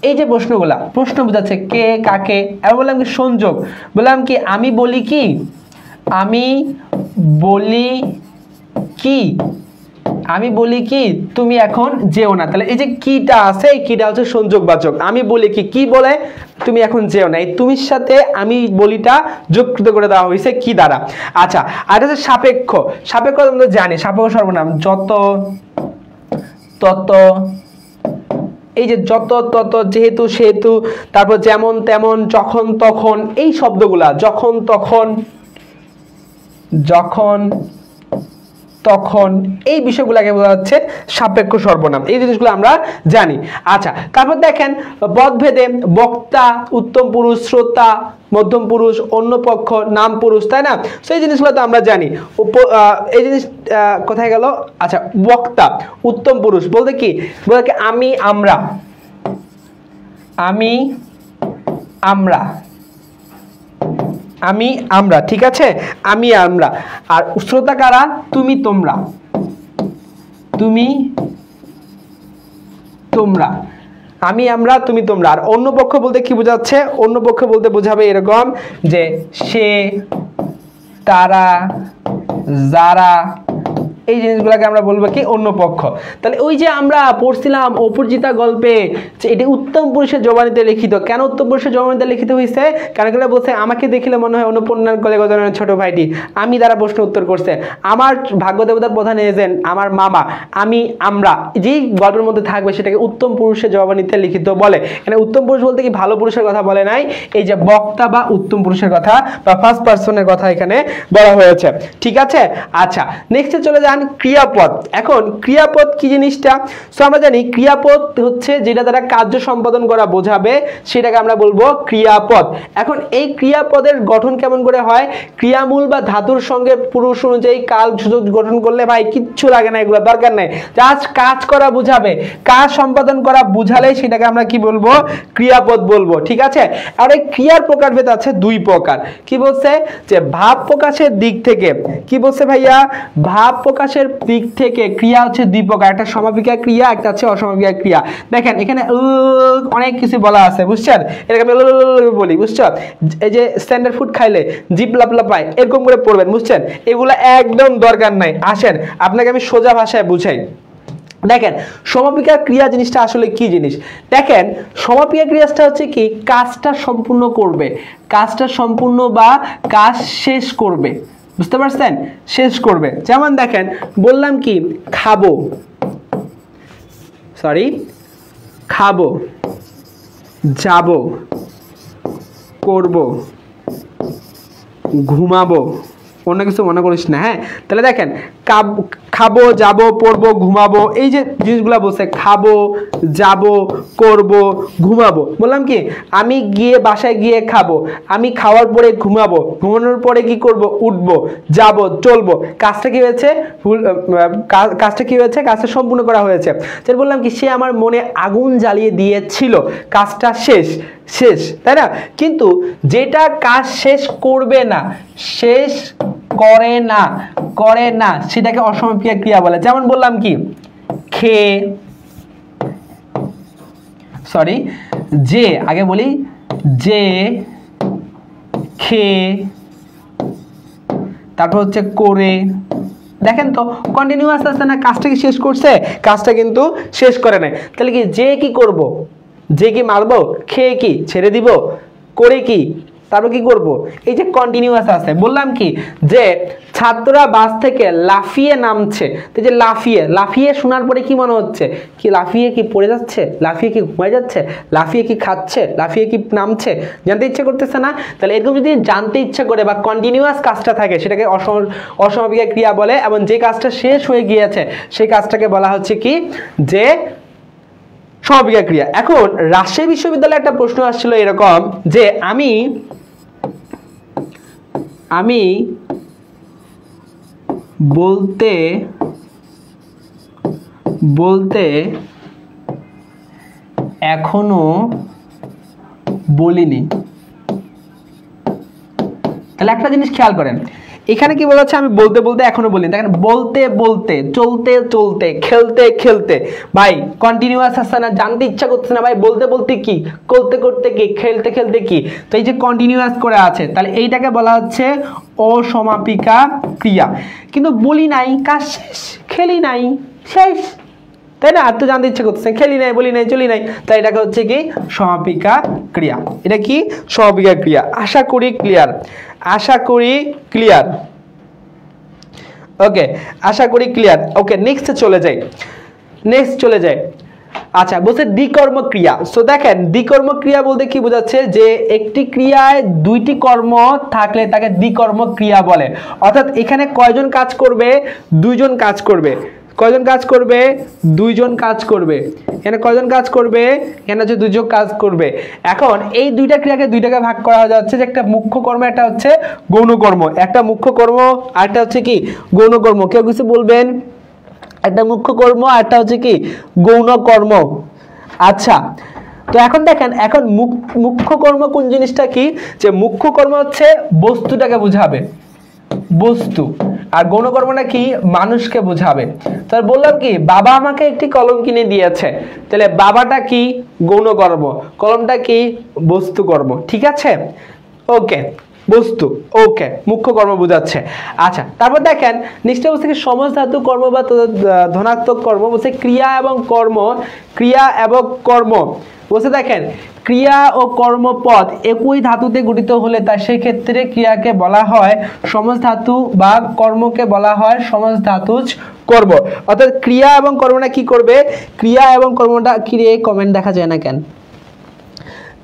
এই যে প্রশ্নগুলা, প্রশ্ন বোঝাচ্ছে কে কাকে। এবার বললাম কি সংযোগ, বললাম কি আমি বলি কি, আমি বলি কি, আমি বলি কি তুমি এখন যেও না, তাহলে এই যে কিটা আছে, এই কিটা হচ্ছে সংযোগবাচক। আমি বলি কি বলে তুমি এখন যেও না, এই তুমির সাথে আমি বলিটা যুক্ত করে দেওয়া হয়েছে কি দ্বারা। আচ্ছা, আর হচ্ছে সাপেক্ষ। সাপেক্ষ আমরা জানি, সাপেক্ষ সর্বনাম যত, তত, এই যে যত, তত, যেহেতু, সেহেতু, তারপর যেমন, তেমন, যখন, তখন, এই শব্দগুলা, যখন, তখন, যখন, তখন, এই বিষয়গুলোকে বলা হচ্ছে সাপেক্ষ সর্বনাম, এই জিনিসগুলো আমরা জানি। আচ্ছা, তারপর দেখেন পদভেদে বক্তা, উত্তম পুরুষ, শ্রোতা, মধ্যম পুরুষ, অন্য পক্ষ, নাম পুরুষ, তাই না, সেই জিনিসগুলো তো আমরা জানি। এই জিনিস কোথায় গেল? আচ্ছা, বক্তা, উত্তম পুরুষ বলতে কি, বলতে কি আমি, আমরা, আমি, আমরা, আমি, আমরা, ঠিক আছে, আমি, আমরা। আর শ্রোতা কারা? তুমি, তোমরা, তুমি, তোমরা, আমি, আমরা, তুমি, তোমরা। আর অন্য পক্ষ বলতে কি বোঝাচ্ছে? অন্য পক্ষ বলতে বোঝাবে এরকম যে সে, তারা, যারা, এই জিনিসগুলোকে আমরা বলবো কি অন্য পক্ষ। তাহলে ওই যে আমরা পড়ছিলাম অপরাজিতা গল্পে যে এটি উত্তম পুরুষের জবানিতে লিখিত। কেন উত্তম পুরুষের জবানিতে লিখিত হয়েছে? কারণ এগুলো বলছে আমাকে দেখিলে মনে হয় অনুপন্যার কলে গজনের ছোট ভাইটি, আমি দ্বারা প্রশ্ন উত্তর করছে, আমার ভাগ্য দেবতার প্রধান এজেন্ট আমার মামা, আমি, আমরা, যেই গল্পের মধ্যে থাকবে সেটাকে উত্তম পুরুষের জবানিতে লিখিত বলে। এখানে উত্তম পুরুষ বলতে কি ভালো পুরুষের কথা বলে নাই, এই যে বক্তা বা উত্তম পুরুষের কথা বা ফার্স্ট পার্সনের কথা এখানে বলা হয়েছে, ঠিক আছে। আচ্ছা, নেক্সটে চলে যান ক্রিয়াপদ। এখন ক্রিয়াপদ কি জিনিসটা? সো আমরা জানি ক্রিয়াপদ হচ্ছে যেটা দ্বারা কার্য সম্পাদন করা বোঝাবে, সেটাকে আমরা বলবো ক্রিয়াপদ। এখন এই ক্রিয়াপদের গঠন কেমন করে হয়? ক্রিয়ামূল বা ধাতুর সঙ্গে পুরুষ অনুযায়ী কাল সুযোগ গঠন করলে ভাই কিচ্ছু লাগে না, এগুলো দরকার নেই, জাস্ট কাজ করা বুঝাবে, কাজ সম্পাদন করা বুঝালে সেটাকে আমরা কি বলবো? ক্রিয়াপদ বলবো, ঠিক আছে। আর এই ক্রিয়ার প্রকারভেদ আছে দুই প্রকার। কি বলছে? যে ভাব প্রকাশের দিক থেকে, কি বলছে ভাইয়া? ভাব প্রকাশের দিক থেকে ক্রিয়া হচ্ছে দুই প্রকার, একটা সমাপিকা ক্রিয়া, একটা হচ্ছে অসমাপিকা ক্রিয়া। দেখেন এখানে অনেক কিছু বলা আছে, বুঝছেন? এটাকে আমি বলি, বুঝছো? এই যে স্ট্যান্ডার্ড ফুড খাইলে জিভ লাপলাপায়, এরকম করে পড়বেন, বুঝছেন? এগুলো একদম দরকার নাই। আসেন আপনাকে আমি সোজা ভাষায় বুঝাই। দেখেন সমাপিকা ক্রিয়া জিনিসটা আসলে কি জিনিস? দেখেন সমাপিকা ক্রিয়াটা হচ্ছে কি, কাজটা সম্পূর্ণ করবে, কাজটা সম্পূর্ণ বা কাজ শেষ করবে, বুঝতে পারছেন? শেষ করবে। যেমন দেখেন বললাম কি খাবো, সরি খাবো, যাব, করব, ঘুমাবো, অন্য কিছু মনে করিস না, হ্যাঁ। তাহলে দেখেন খাবো, যাবো, পড়বো, ঘুমাবো, এই যে জিনিসগুলো বলছে খাবো, যাবো, করবো, ঘুমাবো। বললাম কি আমি গিয়ে বাসায় গিয়ে খাবো, আমি খাওয়ার পরে ঘুমাবো, ঘুমানোর পরে কি করব, উঠবো, যাবো, চলবো। কাজটা কি হয়েছে, কাজটা সম্পূর্ণ করা হয়েছে। তাই বললাম কি সে আমার মনে আগুন জ্বালিয়ে দিয়েছিল, কাজটা শেষ, তাই না? কিন্তু যেটা কাজ শেষ করবে না, শেষ করে না সেটাকে অসমাপিকা ক্রিয়া বলে। যেমন বললাম কি যে আগে বলি যে খেয়ে, তারপর হচ্ছে করে। দেখেন তো কন্টিনিউয়াস আছে না, কাজটা কি শেষ করছে? কাজটা কিন্তু শেষ করে নাই। তাহলে কি যে কি করব, যে কি মারবো, খেয়ে কি ছেড়ে দিব, করে কি তারপর কি করব, এই যে কন্টিনিউয়াস আছে। বললাম কি যে ছাত্ররা বাস থেকে লাফিয়ে নামছে, তো যে লাফিয়ে শোনার পরে কি মনে হচ্ছে, কি লাফিয়ে কি পড়ে যাচ্ছে, লাফিয়ে কি ঘুমায় যাচ্ছে, লাফিয়ে কি খাচ্ছে, লাফিয়ে কি নামছে, জানতে ইচ্ছা করতেছে না? তাহলে এরকম যদি জানতে ইচ্ছা করে বা কন্টিনিউয়াস কাজটা থাকে সেটাকে অসমাপিকা ক্রিয়া বলে। এবং যে কাজটা শেষ হয়ে গিয়েছে সেই কাজটাকে বলা হচ্ছে কি যে সমাপিকা ক্রিয়া। এখন রাজশাহী বিশ্ববিদ্যালয়ে একটা প্রশ্ন আসছিল এরকম যে আমি বলতে এখনো বলিনি। তাহলে একটা জিনিস খেয়াল করেন, এখানে কি বলা হচ্ছে আমি বলতে এখনো বলিনি। দেখেন বলতে চলতে খেলতে, ভাই কন্টিনিউয়াস আছে না, জানতে ইচ্ছা করছে না ভাই, বলতে কি, করতে কি, খেলতে কি। তো এই যে কন্টিনিউয়াস করে আছে, তাহলে এইটাকে বলা হচ্ছে অসমাপিকা ক্রিয়া। কিন্তু বলি নাই, কাজ শেষ, খেলি নাই, শেষ, তাই না? আর তো জানতে ইচ্ছা করতেছে, খেলি নাই, বলি নাই, চলি নাই, তাই এটাকে হচ্ছে কি সমাপিকা ক্রিয়া। এটা কি সমাপিকা ক্রিয়া। আশা করি ক্লিয়ার। ওকে, আশা করি ক্লিয়ার। ওকে, নেক্সটে চলে যাই। আচ্ছা, বলছে দ্বিকর্ম ক্রিয়া। সো দেখেন দ্বিকর্ম ক্রিয়া বলতে কি বোঝাচ্ছে, যে একটি ক্রিয়ায় দুইটি কর্ম থাকলে তাকে দ্বিকর্ম ক্রিয়া বলে। অর্থাৎ এখানে কয়জন কাজ করবে, দুইজন কাজ করবে। কয়জন কাজ করবে, দুইজন কাজ করবে। এখানে কয়জন কাজ করবে, এখানে হচ্ছে দুইজন কাজ করবে। এখন এই দুইটা ক্রিয়াকে দুইটাকে ভাগ করা যাচ্ছে, যে একটা মুখ্য কর্ম, একটা হচ্ছে গৌণ কর্ম। একটা মুখ্য কর্ম আর একটা হচ্ছে কি গৌণ কর্ম। কেউ কিছু বলবেন? একটা মুখ্য কর্ম আর একটা হচ্ছে কি গৌণ কর্ম। আচ্ছা, তো এখন দেখেন, এখন মুখ্য কর্ম কোন জিনিসটা কি, যে মুখ্য কর্ম হচ্ছে বস্তুটাকে বুঝাবে, বস্তু, আর গৌণ কর্মটা কি মানুষকে বোঝাবে। তাহলে বললাম কি বাবা আমাকে একটি কলম কিনে দিয়েছে, তাহলে বাবাটা কি গৌণ কর্ম, কলমটা কি বস্তু কর্ম। ঠিক আছে, ওকে, বস্তু, ওকে, মুখ্য কর্ম বোঝাচ্ছে। আচ্ছা, তারপর দেখেন নিশ্চয় বলছে সমাস ধাতু কর্ম বা ধনাত্মক কর্ম, বলছে ক্রিয়া এবং কর্ম বলছে। দেখেন ক্রিয়া ও কর্মপদ একই ধাতুতে গঠিত হলে তা সেই ক্ষেত্রে ক্রিয়াকে বলা হয় সমাস ধাতু বা কর্মকে বলা হয় সমাস ধাতুজ কর্ম। অর্থাৎ ক্রিয়া এবং কর্মটা কি করবে, ক্রিয়া এবং কর্মটা কি রে, কমেন্ট দেখা যায় না কেন,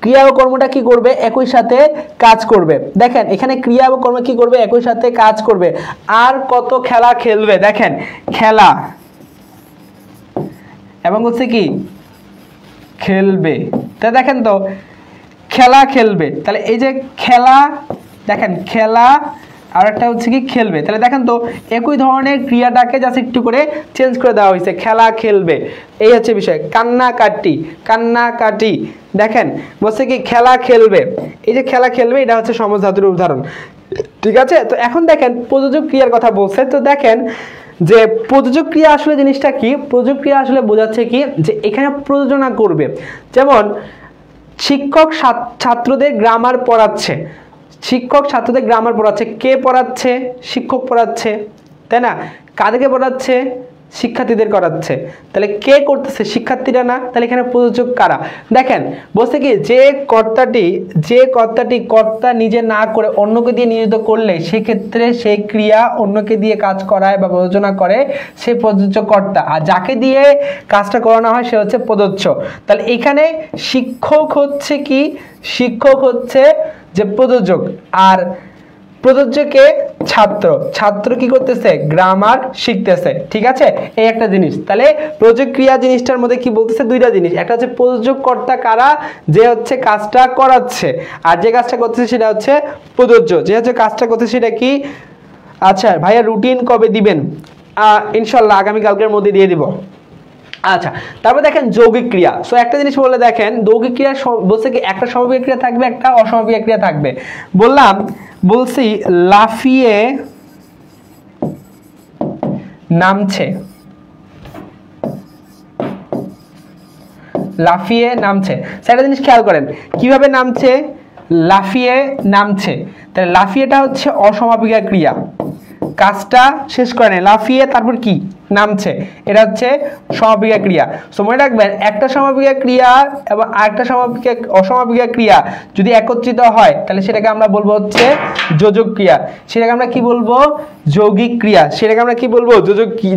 ক্রিয়া ও কর্মটা কি করবে, একই সাথে কাজ করবে। দেখেন এখানে ক্রিয়া এবং কর্ম কি করবে, একই সাথে কাজ করবে। আর কত খেলা খেলবে, দেখেন খেলা এবং হচ্ছে কি খেলবে। তা দেখেন তো খেলা খেলবে, তাহলে এই যে খেলা, দেখেন খেলা আর একটা হচ্ছে কি খেলবে। তাহলে দেখেন তো একই ধরনের ক্রিয়াটাকে জাস্ট একটু করে চেঞ্জ করে দেওয়া হয়েছে, খেলা খেলবে, এই হচ্ছে বিষয়। কান্নাকাটি, দেখেন বলছে কি খেলা খেলবে, এই যে খেলা খেলবে এটা হচ্ছে সমাস ধাতুর উদাহরণ। ঠিক আছে, তো এখন দেখেন প্রযোজক ক্রিয়ার কথা বলছে। তো দেখেন যে প্রযোজক ক্রিয়া আসলে জিনিসটা কি, প্রযোজক ক্রিয়া আসলে বোঝাচ্ছে কি, যে এখানে প্রযোজনা করবে। যেমন শিক্ষক ছাত্রদের গ্রামার পড়াচ্ছে, কে পড়াচ্ছে, শিক্ষক পড়াচ্ছে, তাই না? কাদেরকে পড়াচ্ছে, শিক্ষার্থীদের করাচ্ছে। তাহলে কে করতেছে, শিক্ষার্থীরা না, তাহলে এখানে প্রযোজক কারা। দেখেন বলছে কি যে কর্তাটি কর্তা নিজে না করে অন্যকে দিয়ে নিয়োজিত করলে সেক্ষেত্রে সেই ক্রিয়া অন্যকে দিয়ে কাজ করায় বা প্রযোজনা করে সে প্রযোজ্য কর্তা, আর যাকে দিয়ে কাজটা করানো হয় সে হচ্ছে প্রযোজ্য। তাহলে এখানে শিক্ষক হচ্ছে কি, শিক্ষক হচ্ছে যে প্রযোজক, আর প্রযোজ্যকে ছাত্র, ছাত্র কি করতেছে গ্রামার শিখতেছে, ঠিক আছে, এই একটা জিনিস। তাহলে প্রযোজ্য ক্রিয়া জিনিসটার মধ্যে কি বলতেছে দুইটা জিনিস, একটা হচ্ছে প্রযোজ্য কর্তা কারা, যে হচ্ছে কাজটা করাচ্ছে, আর যে কাজটা করতেছে সেটা হচ্ছে প্রযোজ্য, যে হচ্ছে কাজটা করতেছে সেটা কি। আচ্ছা ভাইয়া রুটিন কবে দিবেন? ইনশাল্লাহ আগামীকালকের মধ্যে দিয়ে দিব। আচ্ছা তারপর দেখেন যৌগিক ক্রিয়া। সো একটা জিনিস বলে দেখেন, যৌগিক ক্রিয়া বলছে কি একটা সমাপিক ক্রিয়া থাকবে, একটা অসমাপিক ক্রিয়া থাকবে। বলছি লাফিয়ে নামছে, লাফিয়ে নামছে। সেটা জিনিস খেয়াল করেন কিভাবে নামছে, লাফিয়ে নামছে, তাহলে লাফিয়েটা হচ্ছে অসমাপিকা ক্রিয়া, কাজটা শেষ করে নেয়, লাফিয়ে তারপর কি নামছে, এটা হচ্ছে সমাপিকা ক্রিয়া। সো মনে রাখবেন একটা সমাপিকা ক্রিয়া এবং আরেকটা অসমাপিকা ক্রিয়া যদি একত্রিত হয় তাহলে সেটাকে আমরা বলবো হচ্ছে যোজক ক্রিয়া, সেটাকে আমরা কি বলবো যৌগিক ক্রিয়া, সেটাকে আমরা কি বলবো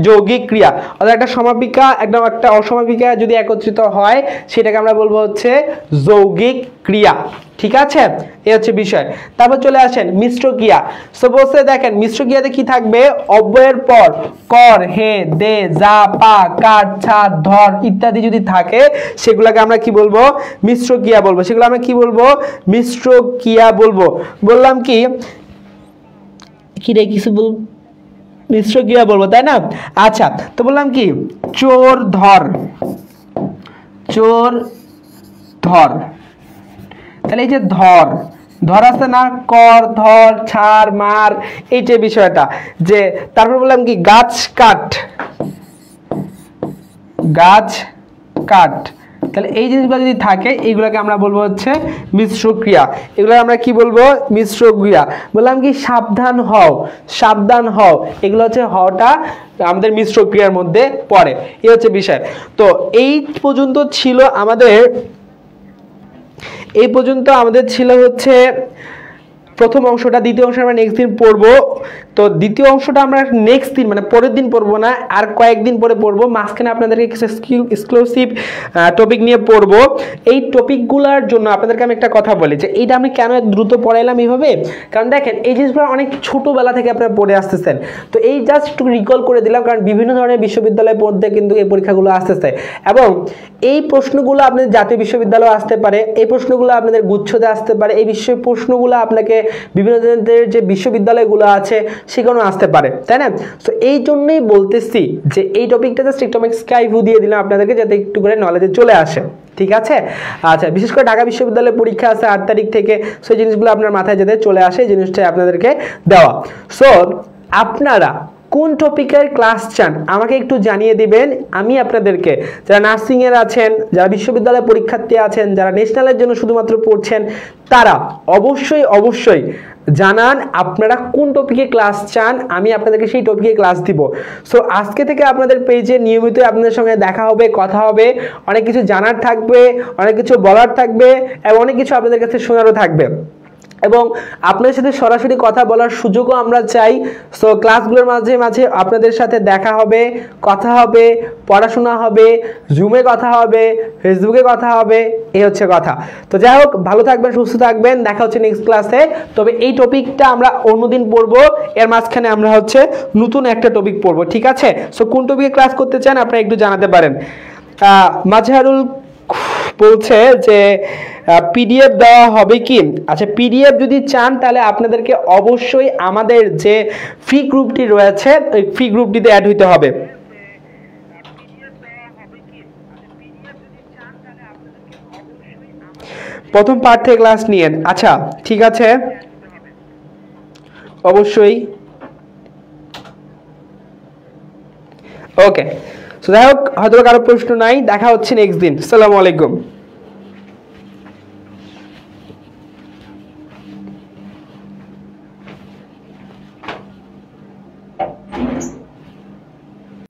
যৌগিক ক্রিয়া। অর্থাৎ একটা সমাপিকা একদম একটা অসমাপিকা যদি একত্রিত হয় সেটাকে আমরা বলবো হচ্ছে যৌগিক ক্রিয়া, ঠিক আছে, এই হচ্ছে বিষয়। তারপর চলে আসেন মিশ্র ক্রিয়া। সো বলতে দেখেন মিশ্র ক্রিয়াতে কি থাকবে, অব্যয়ের পর কর, হে, দে, যা, পা, কাট, ছাদ, ধর ইত্যাদি যদি থাকে সেগুলোকে আমরা কি বলবো মিশ্র ক্রিয়া বলবো, সেগুলো আমরা কি বলবো মিশ্র ক্রিয়া বলবো। বললাম কি রে কিছু বল, মিশ্র ক্রিয়া বলবো তাই না। আচ্ছা তো বললাম কি চোর ধর, চোর ধর, তাহলে এই যে ধর, ধর আছে না, কর, ধর, ছাড়, মার, এইটা বিষয়টা। যে তারপর বললাম কি গাছ কাট, গাছ কাট, তাহলে এই জিনিসগুলো যদি থাকে এইগুলোকে আমরা বলবো হচ্ছে মিশ্র ক্রিয়া, এগুলো আমরা কি বলবো মিশ্র ক্রিয়া। বললাম কি সাবধান হও, সাবধান হও, এগুলো হচ্ছে হওয়াটা আমাদের মিশ্র ক্রিয়ার মধ্যে পড়ে, এই হচ্ছে বিষয়। তো এই পর্যন্ত ছিল আমাদের, এই পর্যন্ত আমাদের ছিল হচ্ছে প্রথম অংশটা। দ্বিতীয় অংশ আমরা নেক্সট দিন পড়বো। তো দ্বিতীয় অংশটা আমরা নেক্সট দিন মানে পরের দিন পড়বো না, আর কয়েকদিন পরে পড়বো। মাঝখানে আপনাদেরকে কিছু এক্সক্লুসিভ টপিক নিয়ে পড়বো। এই টপিকগুলোর জন্য আপনাদেরকে আমি একটা কথা বলি যে এইটা আমি কেন দ্রুত পড়াইলাম এইভাবে, কারণ দেখেন এই জিনিসগুলো অনেক ছোটোবেলা থেকে আপনারা পড়ে আসতেছেন। তো এই জাস্ট একটু রিকল করে দিলাম, কারণ বিভিন্ন ধরনের বিশ্ববিদ্যালয়ে পড়তে কিন্তু এই পরীক্ষাগুলো আসতেছে, এবং এই প্রশ্নগুলো আপনাদের জাতীয় বিশ্ববিদ্যালয়ে আসতে পারে, এই প্রশ্নগুলো আপনাদের গুচ্ছতে আসতে পারে, এই প্রশ্নগুলো আপনাকে বিভিন্ন ধরনের যে বিশ্ববিদ্যালয়গুলো আছে সেখানেও আসতে পারে, তাই না। তো এই জন্যই বলতেছি যে এই টপিকটা জাস্ট একটু আমি স্কাই ভিউ দিয়ে দিলাম আপনাদেরকে, যাতে একটু করে নলেজে চলে আসে, ঠিক আছে। আচ্ছা বিশেষ করে ঢাকা বিশ্ববিদ্যালয়ের পরীক্ষা আছে 8 তারিখ থেকে, সেই জিনিসগুলো আপনার মাথায় যাতে চলে আসে এই জিনিসটাই আপনাদেরকে দেওয়া। সো আপনারা কোন টপিকের ক্লাস চান আমাকে একটু জানিয়ে দিবেন। আমি আপনাদেরকে, যারা নার্সিংয়ের আছেন, যারা বিশ্ববিদ্যালয় পরীক্ষার্থী আছেন, যারা ন্যাশনালের জন্য শুধুমাত্র পড়ছেন, তারা অবশ্যই অবশ্যই জানান আপনারা কোন টপিকে ক্লাস চান, আমি আপনাদেরকে সেই টপিকে ক্লাস দিব। সো আজকে থেকে আপনাদের পেজে নিয়মিত আপনাদের সঙ্গে দেখা হবে, কথা হবে, অনেক কিছু জানার থাকবে, অনেক কিছু বলার থাকবে, এবং অনেক কিছু আপনাদের কাছে শোনারও থাকবে, এবং আপনাদের সাথে সরাসরি কথা বলার সুযোগও আমরা চাই। সো ক্লাসগুলোর মাঝে মাঝে আপনাদের সাথে দেখা হবে, কথা হবে, পড়াশোনা হবে, জুমে কথা হবে, ফেসবুকে কথা হবে, এই হচ্ছে কথা। তো যাই হোক, ভালো থাকবেন, সুস্থ থাকবেন, দেখা হচ্ছে নেক্সট ক্লাসে। তবে এই টপিকটা আমরা অন্যদিন পড়বো, এর মাঝখানে আমরা হচ্ছে নতুন একটা টপিক পড়বো, ঠিক আছে। সো কোন টপিকে ক্লাস করতে চান আপনারা একটু জানাতে পারেন। মাজহারুল বলছে যে পিডিএফ দেওয়া হবে কি। আচ্ছা পিডিএফ যদি চান তাহলে আপনাদেরকে অবশ্যই আমাদের যে ফ্রি গ্রুপটি রয়েছে ওই ফ্রি গ্রুপটিতে অ্যাড হইতে হবে। প্রথম পার্ট থেকে ক্লাস নিয়েন। আচ্ছা ঠিক আছে, অবশ্যই। ওকে, সো যাই হোক, হয়তো কারো প্রশ্ন নাই, দেখা হচ্ছে নেক্সট দিন। আসসালামু আলাইকুম।